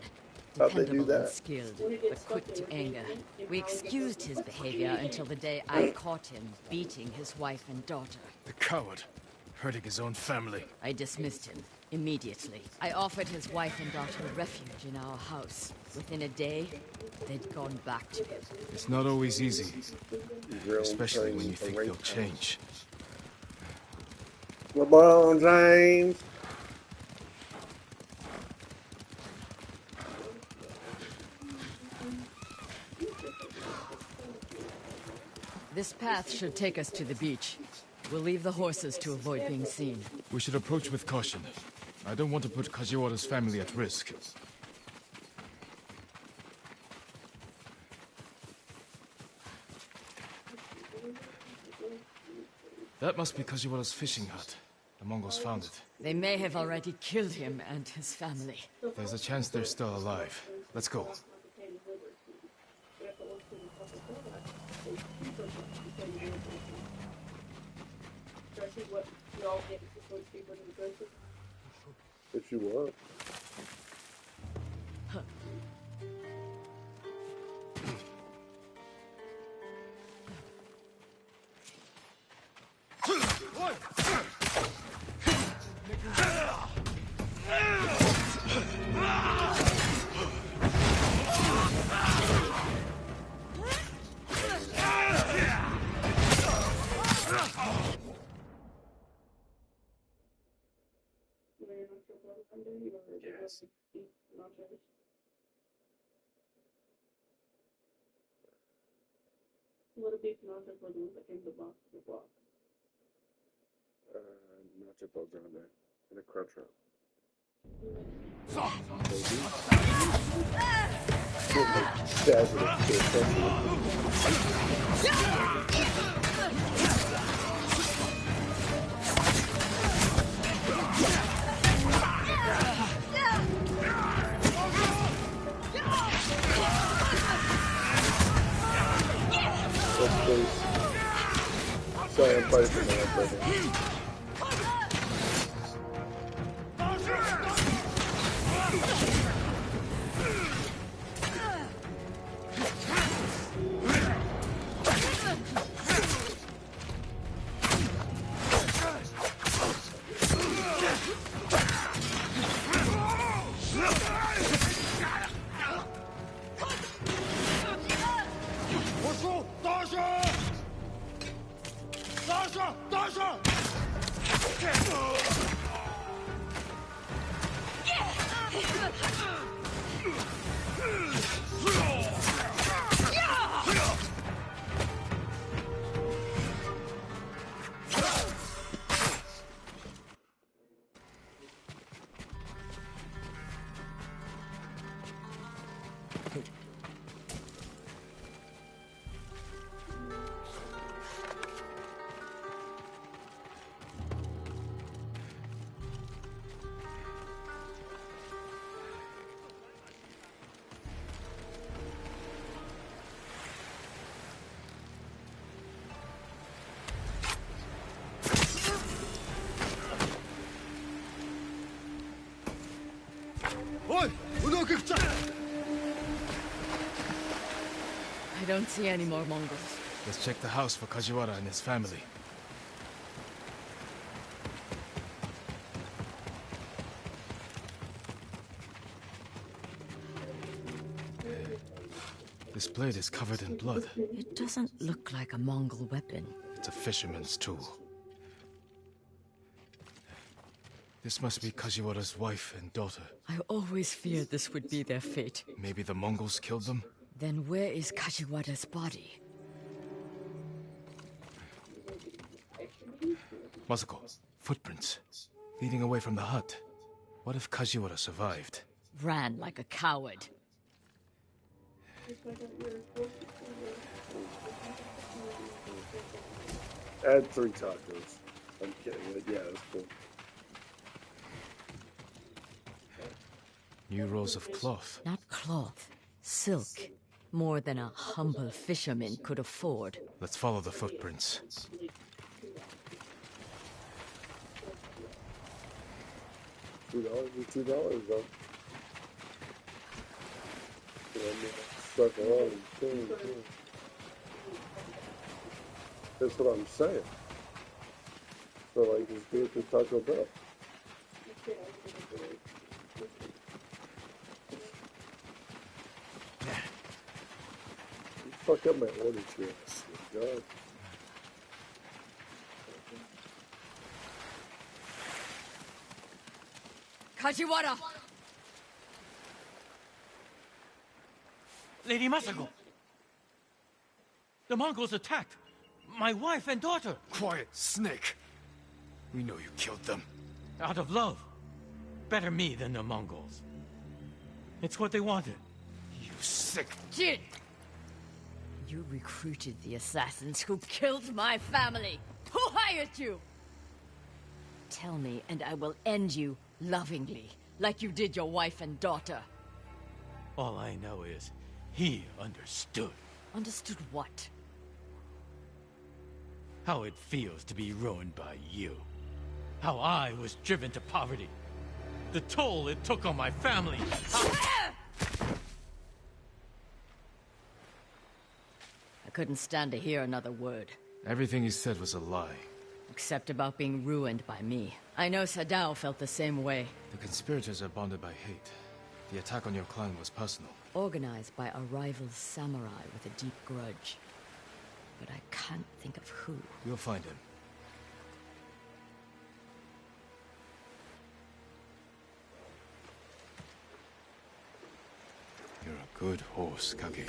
Speaker 9: How'd they do
Speaker 7: Dependable and
Speaker 9: that?
Speaker 7: skilled, but quick to anger. We excused his behavior until the day I caught him beating his wife and daughter.
Speaker 1: The coward, hurting his own family.
Speaker 7: I dismissed him immediately. I offered his wife and daughter refuge in our house. Within a day, they'd gone back to him.
Speaker 1: It's not always easy,
Speaker 9: Real
Speaker 1: especially when you
Speaker 9: time
Speaker 1: think they'll
Speaker 9: arrangement.
Speaker 1: change.
Speaker 9: LeBron James.
Speaker 7: This path should take us to the beach. We'll leave the horses to avoid being seen.
Speaker 1: We should approach with caution. I don't want to put Kajiwara's family at risk. That must be Kajiwara's fishing hut. The Mongols found it.
Speaker 7: They may have already killed him and his family.
Speaker 1: There's a chance they're still alive. Let's go.
Speaker 9: If you want. Yes.
Speaker 10: What a big mountain for the ones that came to the block.
Speaker 9: Nacho balls around there. And a crunch wrap. Sorry, I'm fighting for my brother.
Speaker 7: I don't see any more Mongols.
Speaker 1: Let's check the house for Kajiwara and his family. This blade is covered in blood.
Speaker 7: It doesn't look like a Mongol weapon.
Speaker 1: It's a fisherman's tool. This must be Kajiwara's wife and daughter.
Speaker 7: I always feared this would be their fate.
Speaker 1: Maybe the Mongols killed them?
Speaker 7: Then where is Kajiwara's body?
Speaker 1: Masako, footprints. Leading away from the hut. What if Kajiwara survived?
Speaker 7: Ran like a coward.
Speaker 9: Add 3 tacos. I'm kidding. Yeah, that's cool.
Speaker 1: New rolls of cloth.
Speaker 7: Not cloth. Silk. More than a humble fisherman could afford.
Speaker 1: Let's follow the footprints.
Speaker 9: $2 though. Stuck around and killing too. That's what I'm saying. So like, just do it to Taco Bell. You fuck up my order too. God.
Speaker 7: Kajiwara!
Speaker 3: Lady Masako! The Mongols attacked my wife and daughter!
Speaker 1: Quiet, snake! We know you killed them.
Speaker 3: Out of love. Better me than the Mongols. It's what they wanted.
Speaker 1: You sick...
Speaker 7: Jin! You recruited the assassins who killed my family! Who hired you? Tell me, and I will end you lovingly, like you did your wife and daughter.
Speaker 3: All I know is, he understood.
Speaker 7: Understood what?
Speaker 3: How it feels to be ruined by you. How I was driven to poverty. The toll it took on my family.
Speaker 7: I couldn't stand to hear another word.
Speaker 1: Everything he said was a lie.
Speaker 7: Except about being ruined by me. I know Sadao felt the same way.
Speaker 1: The conspirators are bonded by hate. The attack on your clan was personal.
Speaker 7: Organized by a rival samurai with a deep grudge. But I can't think of who.
Speaker 1: We'll find him. You're a good horse, Kage.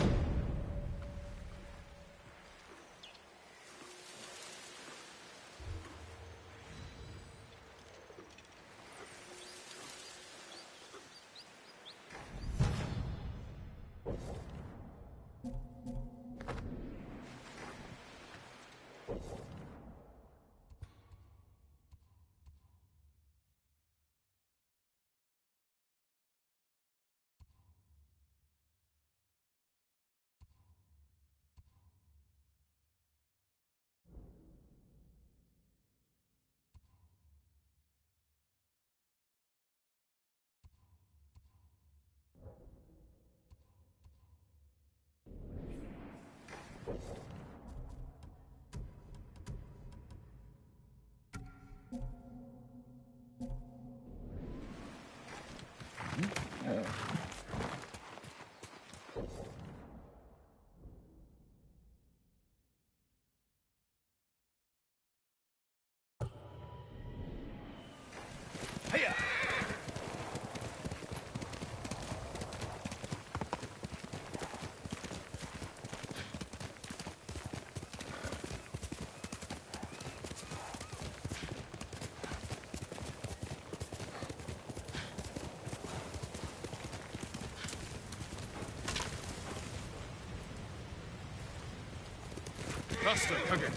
Speaker 1: Faster, Kage.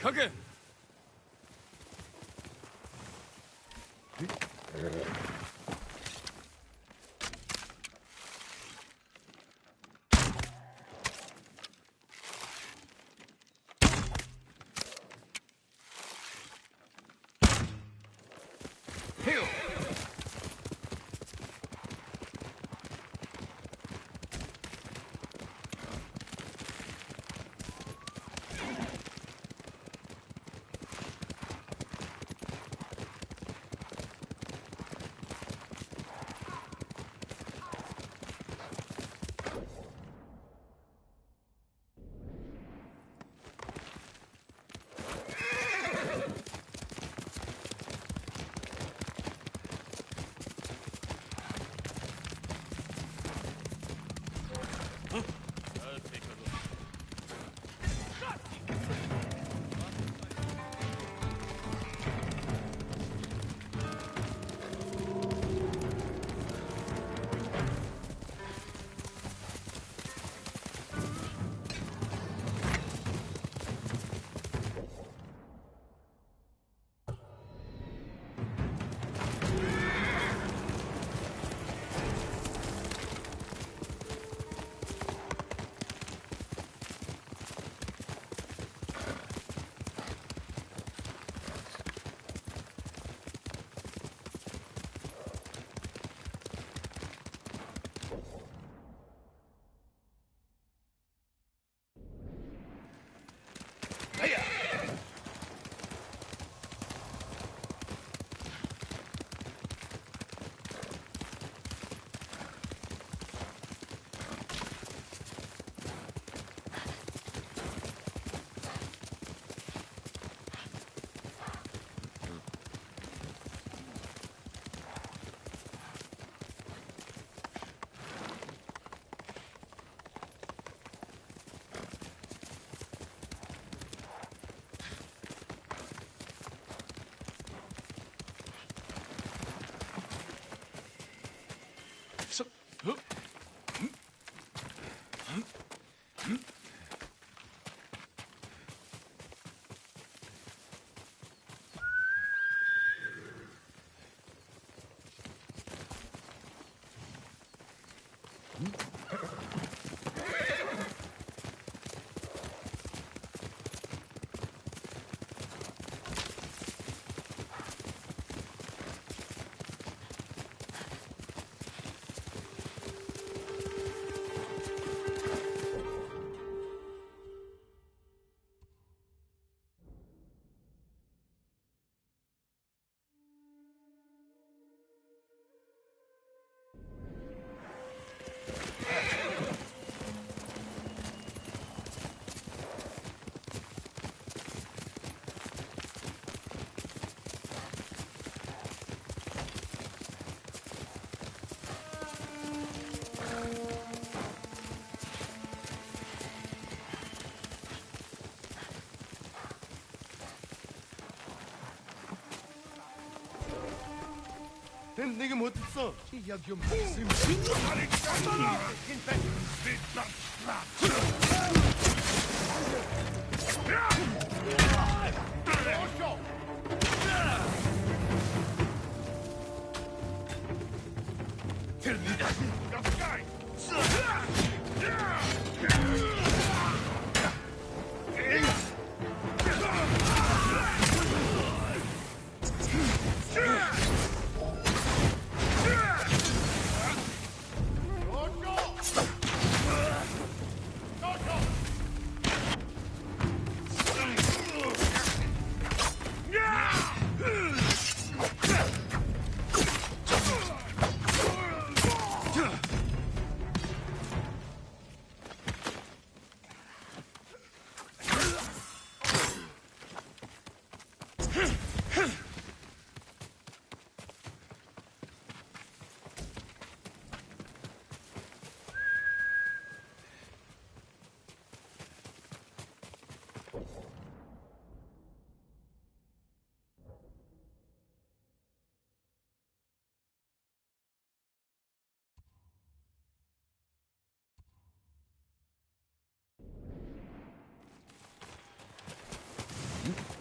Speaker 3: Kage!
Speaker 2: 내게 못 했어.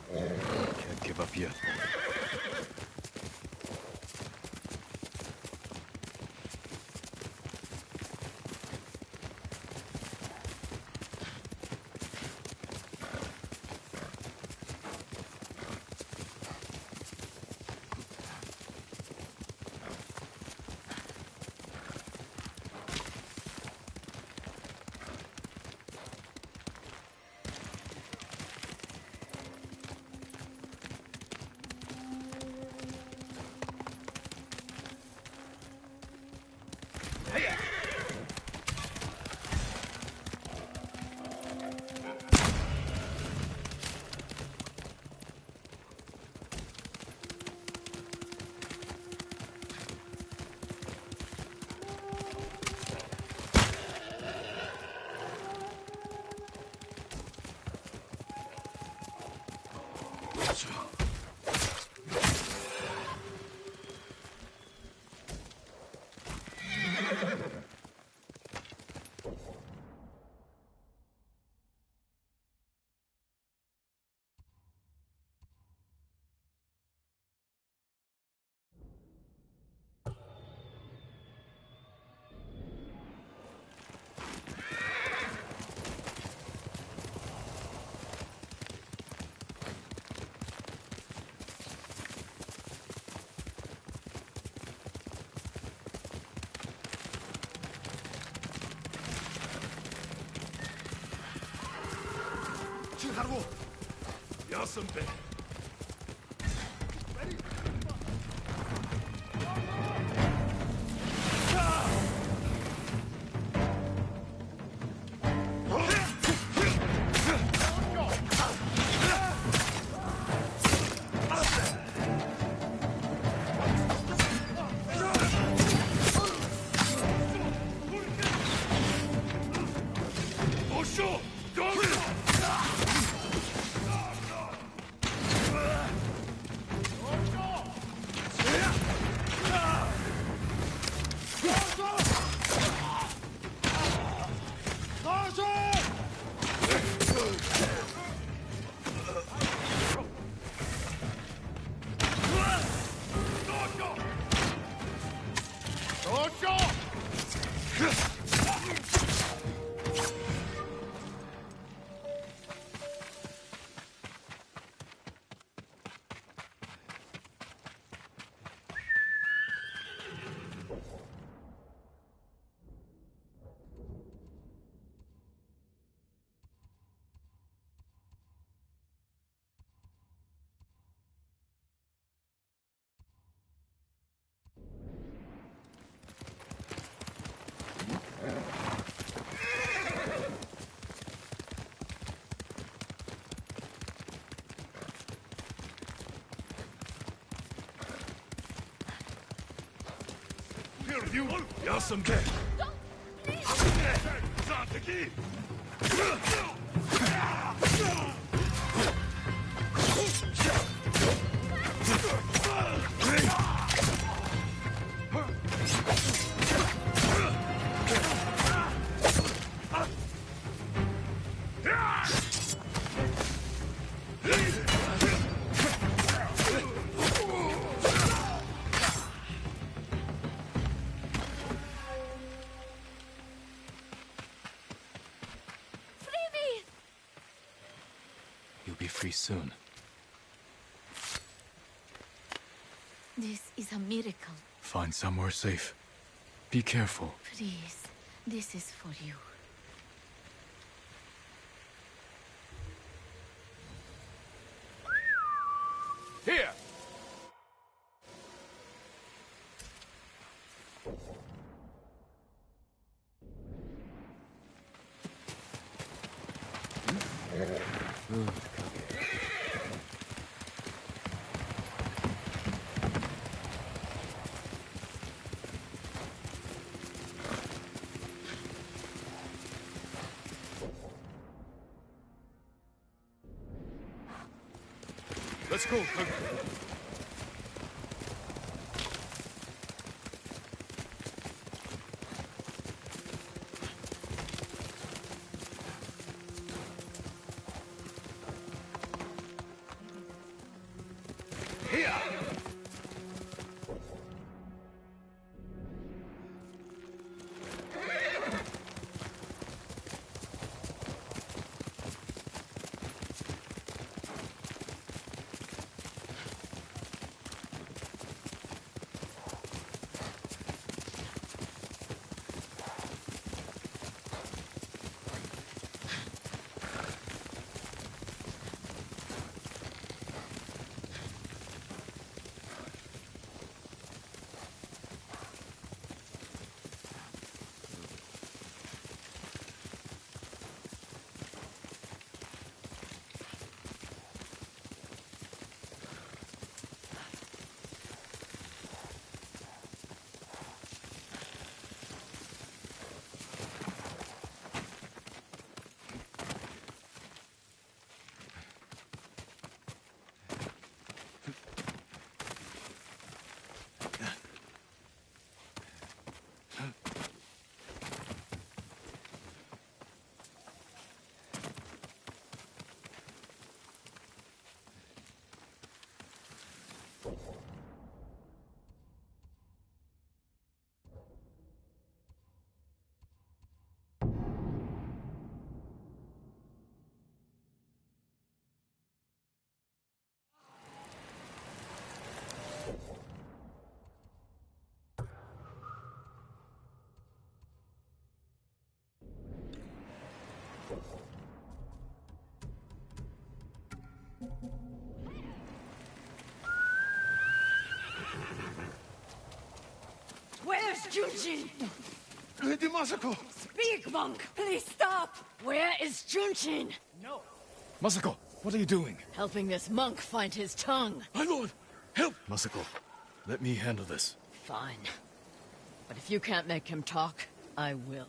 Speaker 1: Can't give up yet.
Speaker 2: 하루 6배.
Speaker 1: You got some dead. You'll be free soon.
Speaker 11: This is a miracle.
Speaker 1: Find somewhere safe. Be careful.
Speaker 11: Please, this is for you.
Speaker 1: Here! Let's go, Kage.
Speaker 7: Where's Junshin?
Speaker 5: The Masako!
Speaker 7: Speak, monk! Please stop! Where is Junshin?
Speaker 2: No.
Speaker 1: Masako, what are you doing?
Speaker 7: Helping this monk find his tongue.
Speaker 1: My lord, help! Masako, let me handle this.
Speaker 7: Fine. But if you can't make him talk, I will.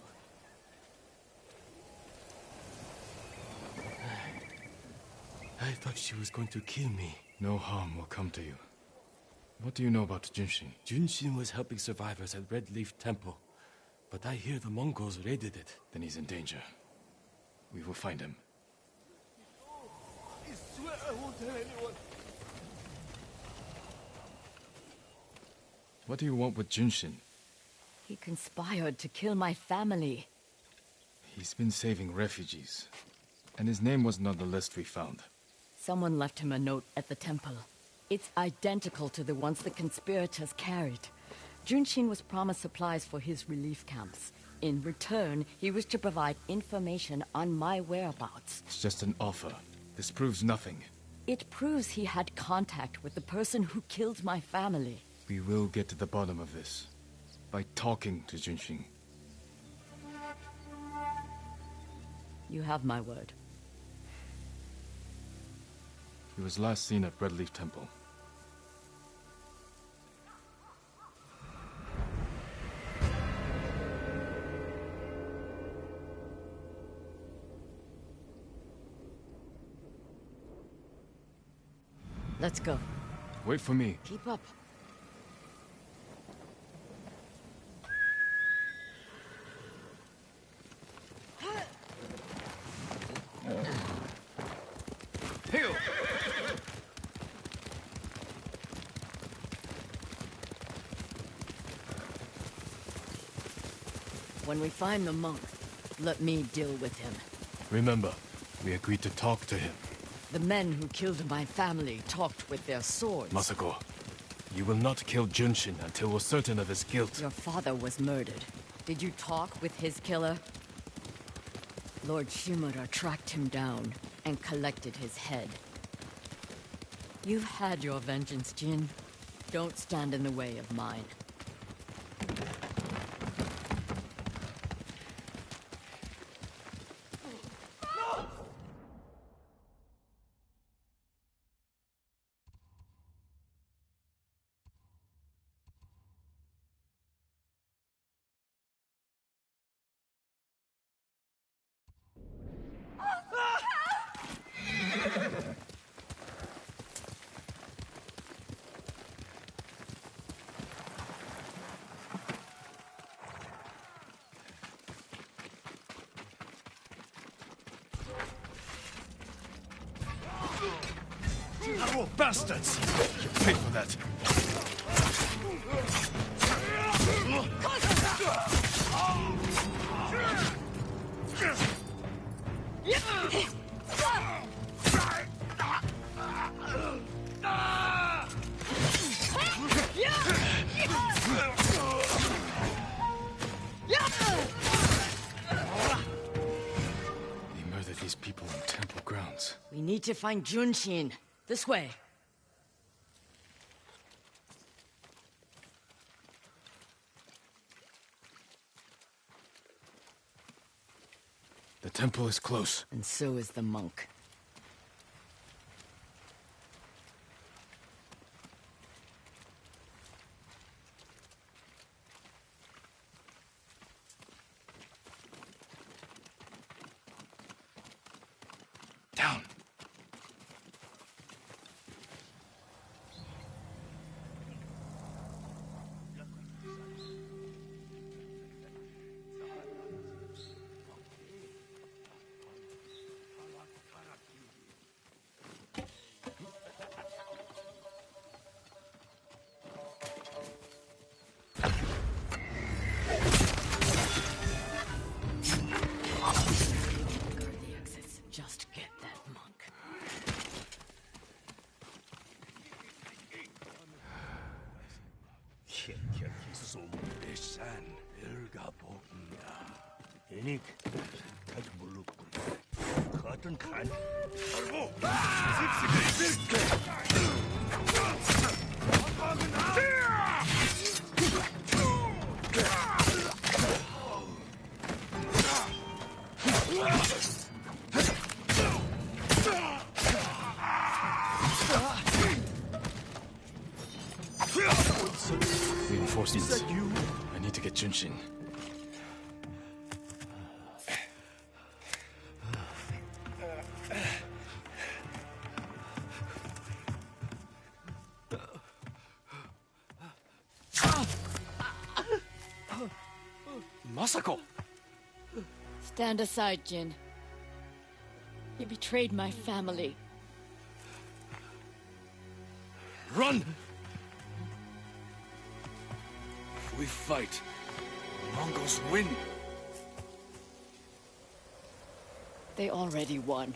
Speaker 3: I thought she was going to kill me.
Speaker 1: No harm will come to you. What do you know about Junshin?
Speaker 3: Junshin was helping survivors at Red Leaf Temple, but I hear the Mongols raided it.
Speaker 1: Then he's in danger. We will find him.
Speaker 2: I swear I won't tell anyone.
Speaker 1: What do you want with Junshin?
Speaker 7: He conspired to kill my family.
Speaker 1: He's been saving refugees. And his name wasn't on the list we found.
Speaker 7: Someone left him a note at the temple. It's identical to the ones the conspirators carried. Junshin was promised supplies for his relief camps. In return, he was to provide information on my whereabouts.
Speaker 1: It's just an offer. This proves nothing.
Speaker 7: It proves he had contact with the person who killed my family.
Speaker 1: We will get to the bottom of this. By talking to Junshin.
Speaker 7: You have my word.
Speaker 1: He was last seen at Red Leaf Temple.
Speaker 7: Let's go.
Speaker 1: Wait for me.
Speaker 7: Keep up.
Speaker 1: Hail!
Speaker 7: When we find the monk, let me deal with him.
Speaker 1: Remember, we agreed to talk to him.
Speaker 7: The men who killed my family talked with their swords.
Speaker 1: Masako, you will not kill Junshin until we're certain of his guilt.
Speaker 7: Your father was murdered. Did you talk with his killer? Lord Shimura tracked him down and collected his head. You've had your vengeance, Jin. Don't stand in the way of mine.
Speaker 1: Bastards! You paid for that. They murdered these people on temple grounds.
Speaker 7: We need to find Junshin. This way.
Speaker 1: The temple is close.
Speaker 7: And so is the monk.
Speaker 1: Down.
Speaker 7: Just get that monk.
Speaker 1: Reinforcements. I need to get Junshin. Masako!
Speaker 7: Stand aside, Jin. He betrayed my family.
Speaker 1: Run! If we fight, the Mongols win.
Speaker 7: They already won.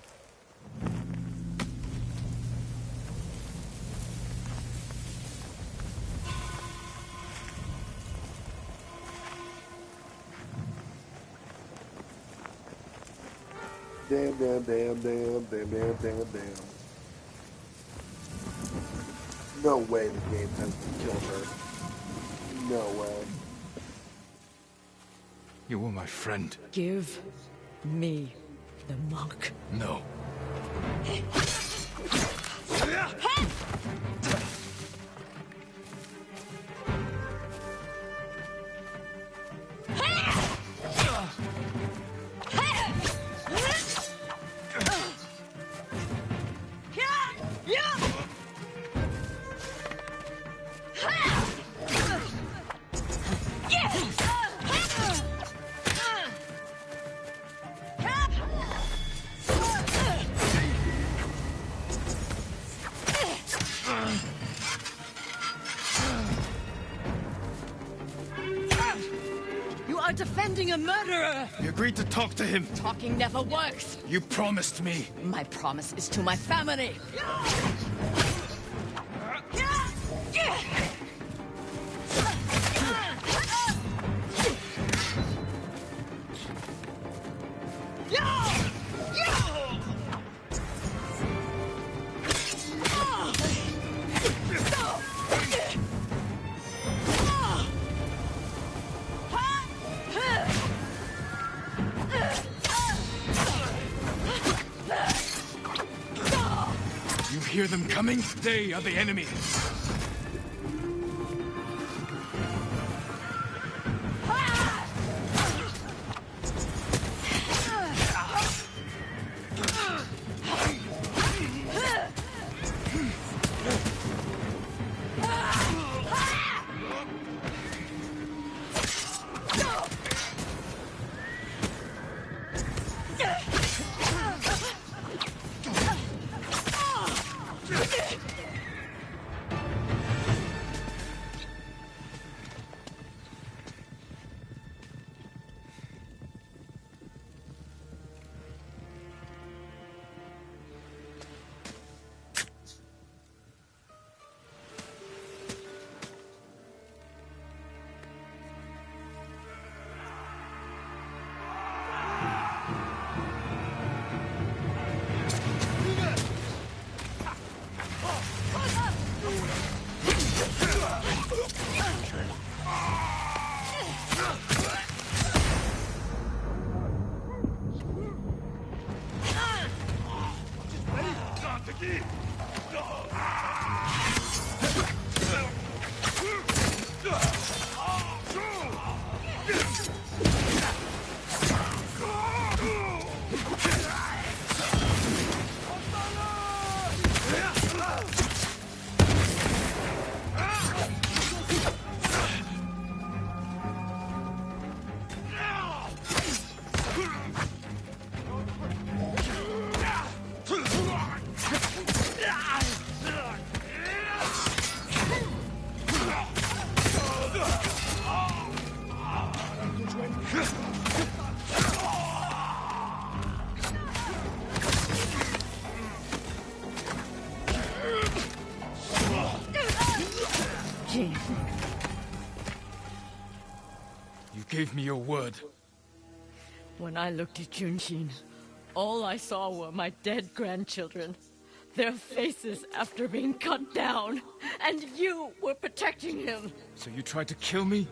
Speaker 9: Damn, damn, damn, damn, damn, damn, damn, damn. No way the game has killed her. No way.
Speaker 1: You were my friend.
Speaker 7: Give me the monk.
Speaker 1: No.
Speaker 7: defending a murderer!
Speaker 1: You agreed to talk to him.
Speaker 7: Talking never works.
Speaker 1: You promised me.
Speaker 7: My promise is to my family.
Speaker 1: You hear them coming? They are the enemy. You gave me your word.
Speaker 7: When I looked at Junshin, all I saw were my dead grandchildren. Their faces after being cut down. And you were protecting him.
Speaker 1: So you tried to kill me?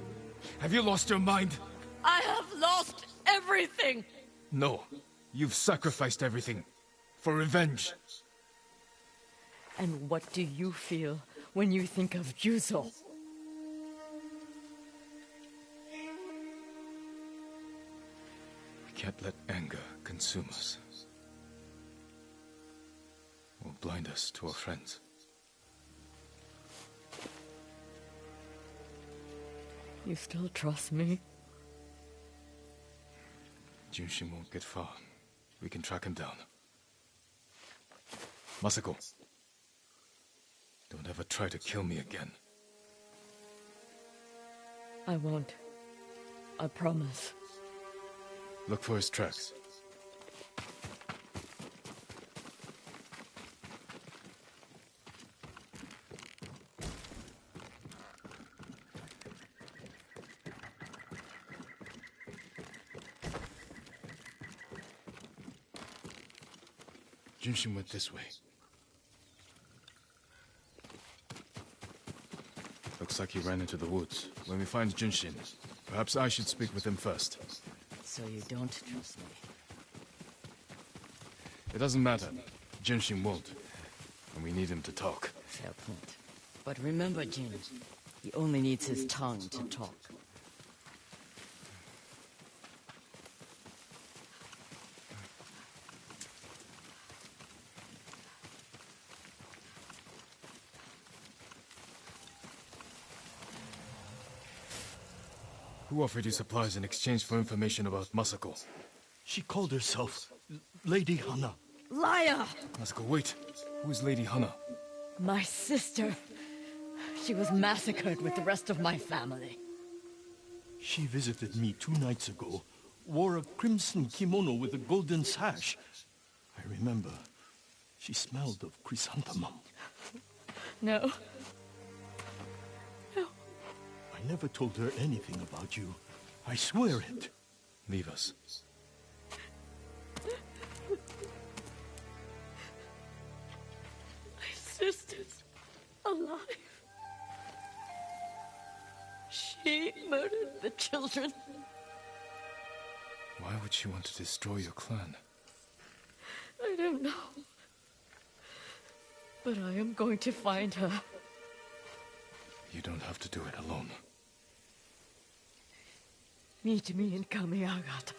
Speaker 1: Have you lost your mind?
Speaker 7: I have lost everything!
Speaker 1: No. You've sacrificed everything. For revenge.
Speaker 7: And what do you feel when you think of Juzo?
Speaker 1: We can't let anger consume us. Or blind us to our friends.
Speaker 7: You still trust me?
Speaker 1: Junshin won't get far. We can track him down. Masako. Don't ever try to kill me again.
Speaker 7: I won't. I promise.
Speaker 1: Look for his tracks. Junshin went this way. Looks like he ran into the woods. When we find Junshin, perhaps I should speak with him first.
Speaker 7: So you don't trust me?
Speaker 1: It doesn't matter. Junshin won't. And we need him to talk.
Speaker 7: Fair point. But remember, Jin, he only needs his tongue to talk.
Speaker 1: Who offered you supplies in exchange for information about Masako?
Speaker 8: She called herself Lady Hana.
Speaker 7: Liar!
Speaker 1: Masako, wait. Who is Lady Hana?
Speaker 7: My sister. She was massacred with the rest of my family.
Speaker 8: She visited me 2 nights ago, wore a crimson kimono with a golden sash. I remember. She smelled of chrysanthemum.
Speaker 11: No. No.
Speaker 8: I never told her anything about you. I swear it.
Speaker 1: Leave us.
Speaker 11: My sister's alive. She murdered the children.
Speaker 1: Why would she want to destroy your clan?
Speaker 11: I don't know. But I am going to find her.
Speaker 1: You don't have to do it alone.
Speaker 11: Meet me in Kamiagata.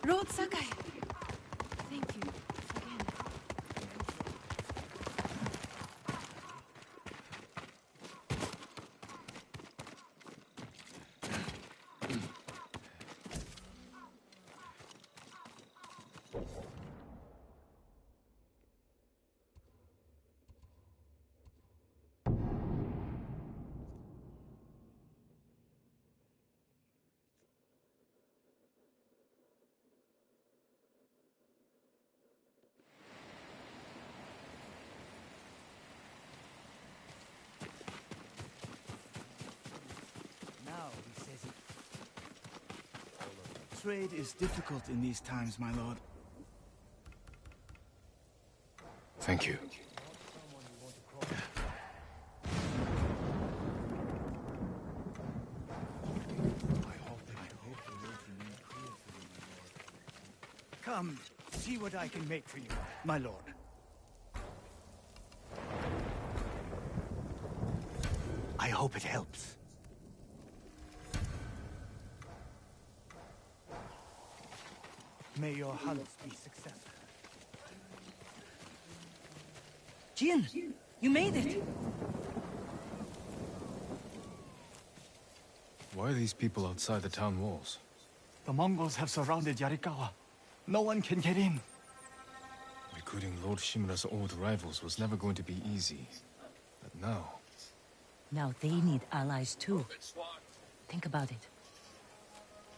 Speaker 12: Lord Sakai. Thank you again.
Speaker 2: Now he says it. Trade is difficult in these times, my lord.
Speaker 1: Thank you.
Speaker 6: Come, see what I can make for you, my lord. I hope it helps. May your hunts be successful.
Speaker 7: Jin, you made it.
Speaker 1: Why are these people outside the town walls?
Speaker 6: The Mongols have surrounded Yarikawa. No one can get in.
Speaker 1: Recruiting Lord Shimura's old rivals was never going to be easy. But now...
Speaker 7: Now they need allies too. Think about it.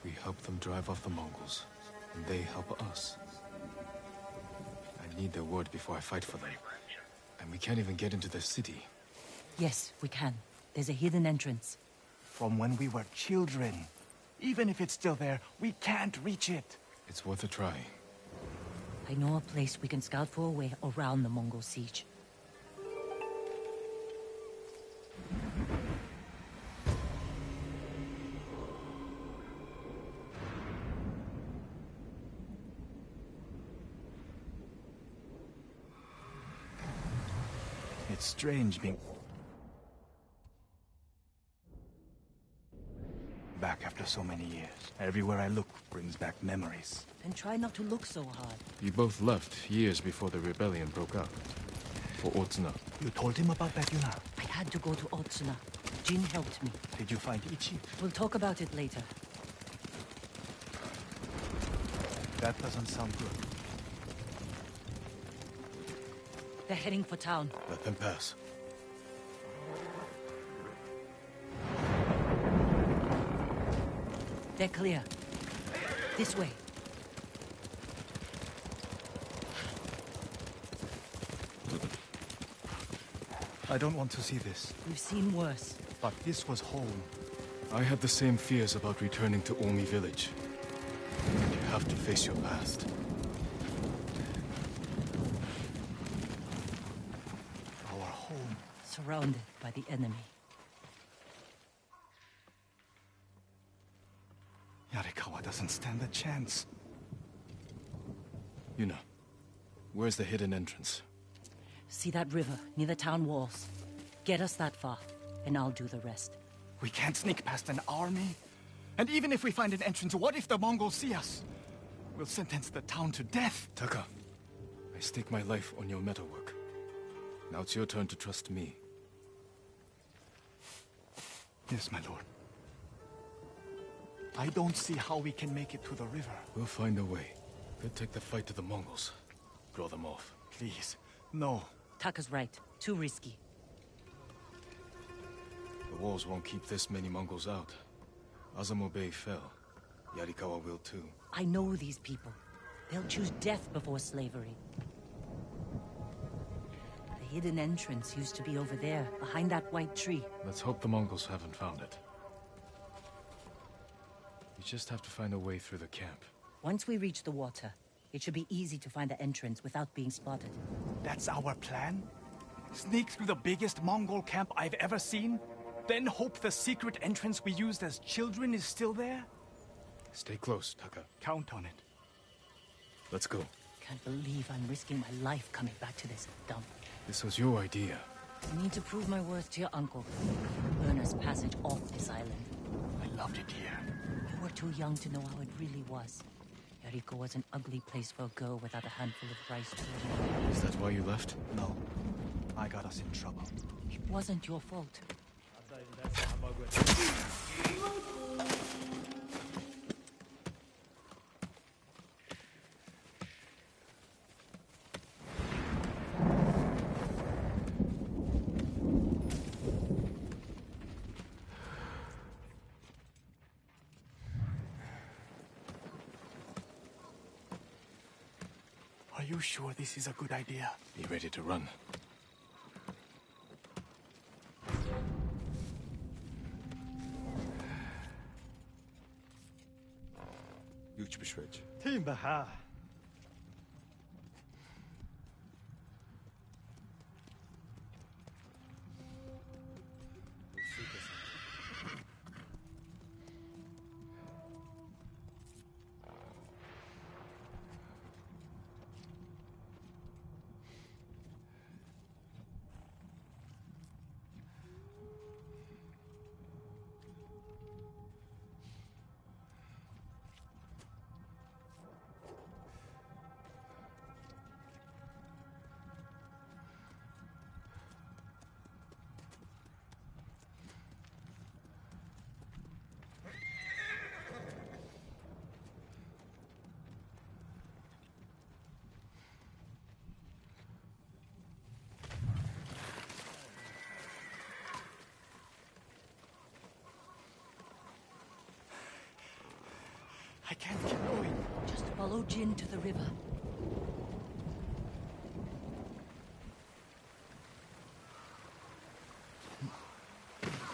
Speaker 1: we help them drive off the Mongols, and they help us. I need their word before I fight for them. And we can't even get into the city.
Speaker 7: Yes, we can. There's a hidden entrance.
Speaker 6: From when we were children. Even if it's still there, we can't reach it.
Speaker 1: It's worth a try.
Speaker 7: I know a place we can scout for a way around the Mongol siege.
Speaker 6: It's strange being back after so many years. Everywhere I look brings back memories.
Speaker 7: And try not to look so hard.
Speaker 1: You both left years before the rebellion broke out. For Otsuna.
Speaker 6: You told him about that, Yuna?
Speaker 7: I had to go to Otsuna. Jin helped me.
Speaker 6: Did you find Ichi?
Speaker 7: We'll talk about it later.
Speaker 6: That doesn't sound good.
Speaker 7: They're heading for town.
Speaker 1: Let them pass.
Speaker 7: They're clear. This way.
Speaker 6: I don't want to see this.
Speaker 7: We've seen worse.
Speaker 6: But this was home.
Speaker 1: I had the same fears about returning to Omi village. You have to face your past.
Speaker 6: Our home.
Speaker 7: Surrounded by the enemy.
Speaker 6: Yarikawa doesn't stand a chance.
Speaker 1: Yuna, where's the hidden entrance?
Speaker 7: See that river near the town walls? Get us that far, and I'll do the rest.
Speaker 6: We can't sneak past an army. And even if we find an entrance, what if the Mongols see us? We'll sentence the town to death.
Speaker 1: Taka, I stake my life on your metalwork. Now it's your turn to trust me.
Speaker 6: Yes, my lord. I don't see how we can make it to the river.
Speaker 1: We'll find a way. Could take the fight to the Mongols. Draw them off.
Speaker 6: Please, no.
Speaker 7: Taka's right. Too risky.
Speaker 1: The walls won't keep this many Mongols out. Azamo Bay fell. Yarikawa will too.
Speaker 7: I know these people. They'll choose death before slavery. The hidden entrance used to be over there, behind that white tree.
Speaker 1: Let's hope the Mongols haven't found it. We just have to find a way through the camp.
Speaker 7: Once we reach the water, it should be easy to find the entrance without being spotted.
Speaker 6: That's our plan? Sneak through the biggest Mongol camp I've ever seen? Then hope the secret entrance we used as children is still there?
Speaker 1: Stay close, Taka.
Speaker 6: Count on it.
Speaker 1: Let's go.
Speaker 7: Can't believe I'm risking my life coming back to this dump.
Speaker 1: This was your idea.
Speaker 7: I need to prove my worth to your uncle. Earn us passage off this island.
Speaker 6: I loved it here.
Speaker 7: You were too young to know how it really was. Yariko was an ugly place for a girl without a handful of rice to live.
Speaker 1: Is that why you left?
Speaker 6: No. I got us in trouble.
Speaker 7: It wasn't your fault.
Speaker 6: Are you sure this is a good idea?
Speaker 1: Be ready to run.
Speaker 6: Timbaha. I can't keep going.
Speaker 7: Just follow Jin to the river.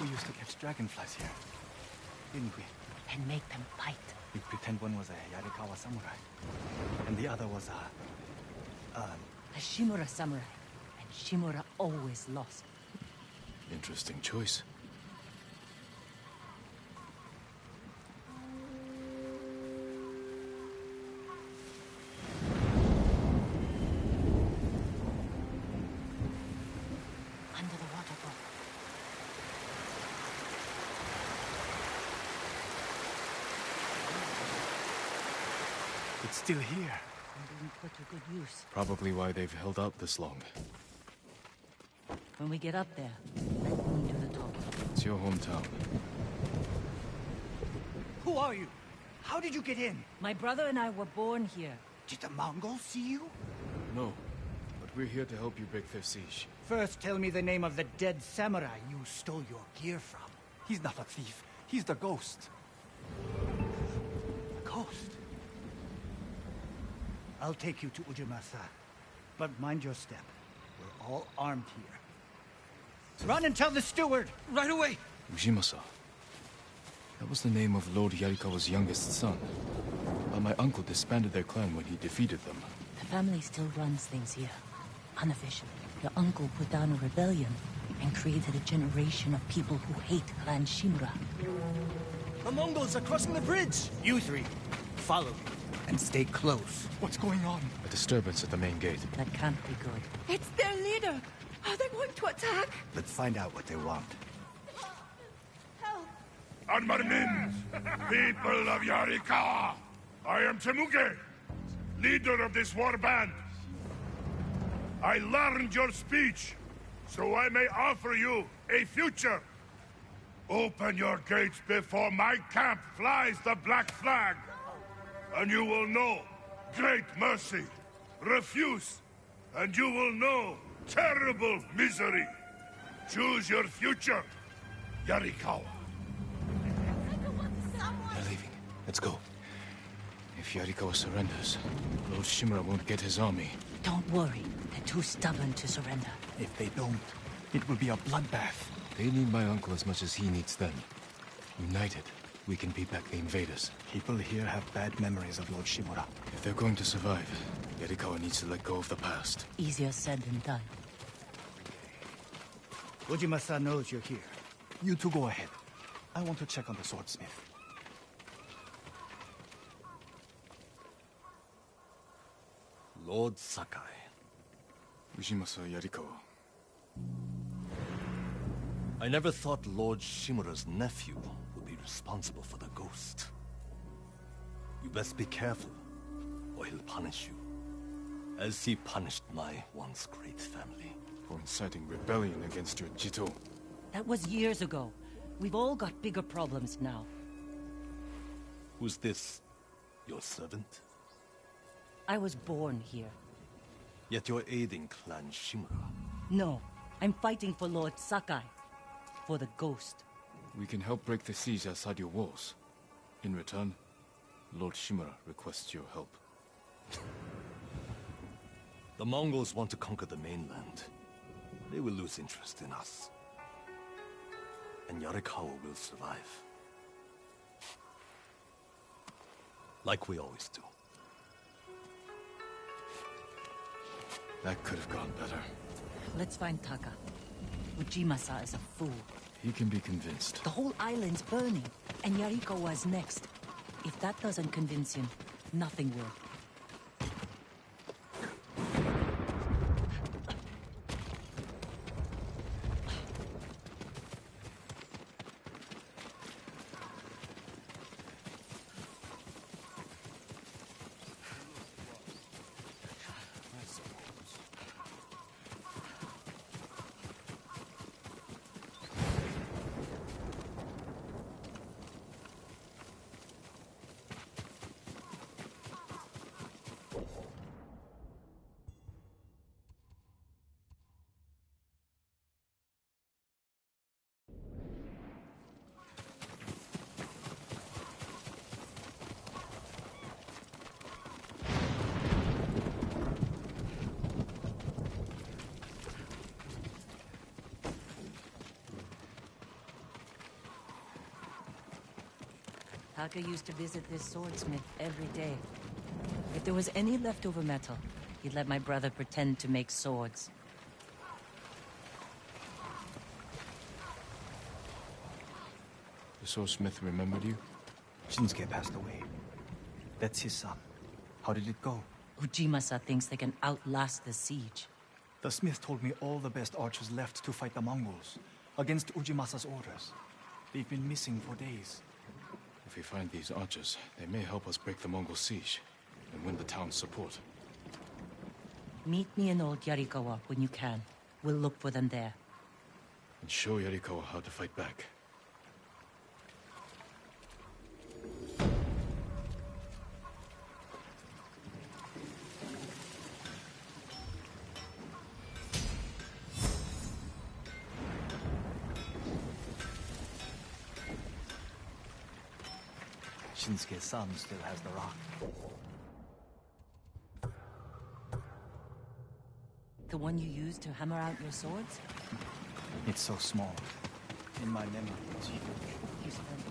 Speaker 6: We used to catch dragonflies here, didn't we?
Speaker 7: And make them fight.
Speaker 6: We pretend one was a Yarikawa samurai, and the other was
Speaker 7: A Shimura samurai. And Shimura always lost.
Speaker 1: Interesting choice.
Speaker 7: Under the waterfall.
Speaker 6: It's still here.
Speaker 7: And being put to good use.
Speaker 1: Probably why they've held out this long.
Speaker 7: When we get up there, let me do the talking.
Speaker 1: It's your hometown.
Speaker 6: Who are you? How did you get in?
Speaker 7: My brother and I were born here.
Speaker 6: Did the Mongols see you?
Speaker 1: No, but we're here to help you break their siege.
Speaker 6: First, tell me the name of the dead samurai you stole your gear from. He's not a thief. He's the ghost. The ghost? I'll take you to Ujimasa. But mind your step. We're all armed here.
Speaker 4: Run and tell the steward! Right away!
Speaker 1: Ujimasa. That was the name of Lord Yarikawa's youngest son. But my uncle disbanded their clan when he defeated them.
Speaker 13: The family still runs things here. Unofficially. Your uncle put down a rebellion and created a generation of people who hate Clan Shimura.
Speaker 4: The Mongols are crossing the bridge!
Speaker 6: You three, follow me. And stay close. What's going on?
Speaker 1: A disturbance at the main gate.
Speaker 13: That can't be good.
Speaker 11: It's their leader! Are they going to attack?
Speaker 6: Let's find out what they want.
Speaker 11: Help!
Speaker 14: Armarmin, people of Yarikawa, I am Temuge, leader of this war band. I learned your speech, so I may offer you a future. Open your gates before my camp flies the black flag, and you will know great mercy. Refuse, and you will know terrible misery. Choose your future, Yarikawa.
Speaker 1: They're leaving. Let's go. If Yarikawa surrenders, Lord Shimura won't get his army.
Speaker 13: Don't worry. They're too stubborn to surrender.
Speaker 6: If they don't, it will be a bloodbath.
Speaker 1: They need my uncle as much as he needs them. United, we can beat back the invaders.
Speaker 6: People here have bad memories of Lord Shimura.
Speaker 1: If they're going to survive, Yarikawa needs to let go of the past.
Speaker 13: Easier said than done.
Speaker 6: Ujima-san knows you're here. You two go ahead. I want to check on the swordsmith.
Speaker 15: Lord Sakai.
Speaker 1: Ujimasa Yarikawa.
Speaker 15: I never thought Lord Shimura's nephew would be responsible for the ghost. You best be careful, or he'll punish you. As he punished my once great family.
Speaker 1: For inciting rebellion against your Jito.
Speaker 13: That was years ago. We've all got bigger problems now.
Speaker 15: Who's this? Your servant?
Speaker 13: I was born here.
Speaker 15: Yet you're aiding Clan Shimura.
Speaker 13: No, I'm fighting for Lord Sakai. For the ghost.
Speaker 1: We can help break the siege outside your walls. In return, Lord Shimura requests your help.
Speaker 15: The Mongols want to conquer the mainland. They will lose interest in us. And Yarikawa will survive. Like we always do.
Speaker 1: That could have gone better.
Speaker 13: Let's find Taka. Ujimasa is a fool.
Speaker 1: He can be convinced.
Speaker 13: The whole island's burning, and Yarikawa's next. If that doesn't convince him, nothing will. Taka used to visit this swordsmith every day. If there was any leftover metal, he'd let my brother pretend to make swords.
Speaker 1: The swordsmith remembered you?
Speaker 6: Shinsuke passed away. That's his son. How did it go?
Speaker 13: Ujimasa thinks they can outlast the siege.
Speaker 6: The smith told me all the best archers left to fight the Mongols, against Ujimasa's orders. They've been missing for days.
Speaker 1: If we find these archers, they may help us break the Mongol siege and win the town's support.
Speaker 13: Meet me in Old Yarikawa when you can. We'll look for them there.
Speaker 1: And show Yarikawa how to fight back.
Speaker 6: Shinsuke's son still has the rock.
Speaker 13: The one you used to hammer out your swords?
Speaker 6: It's so small. In my memory, it's huge.
Speaker 13: Here's a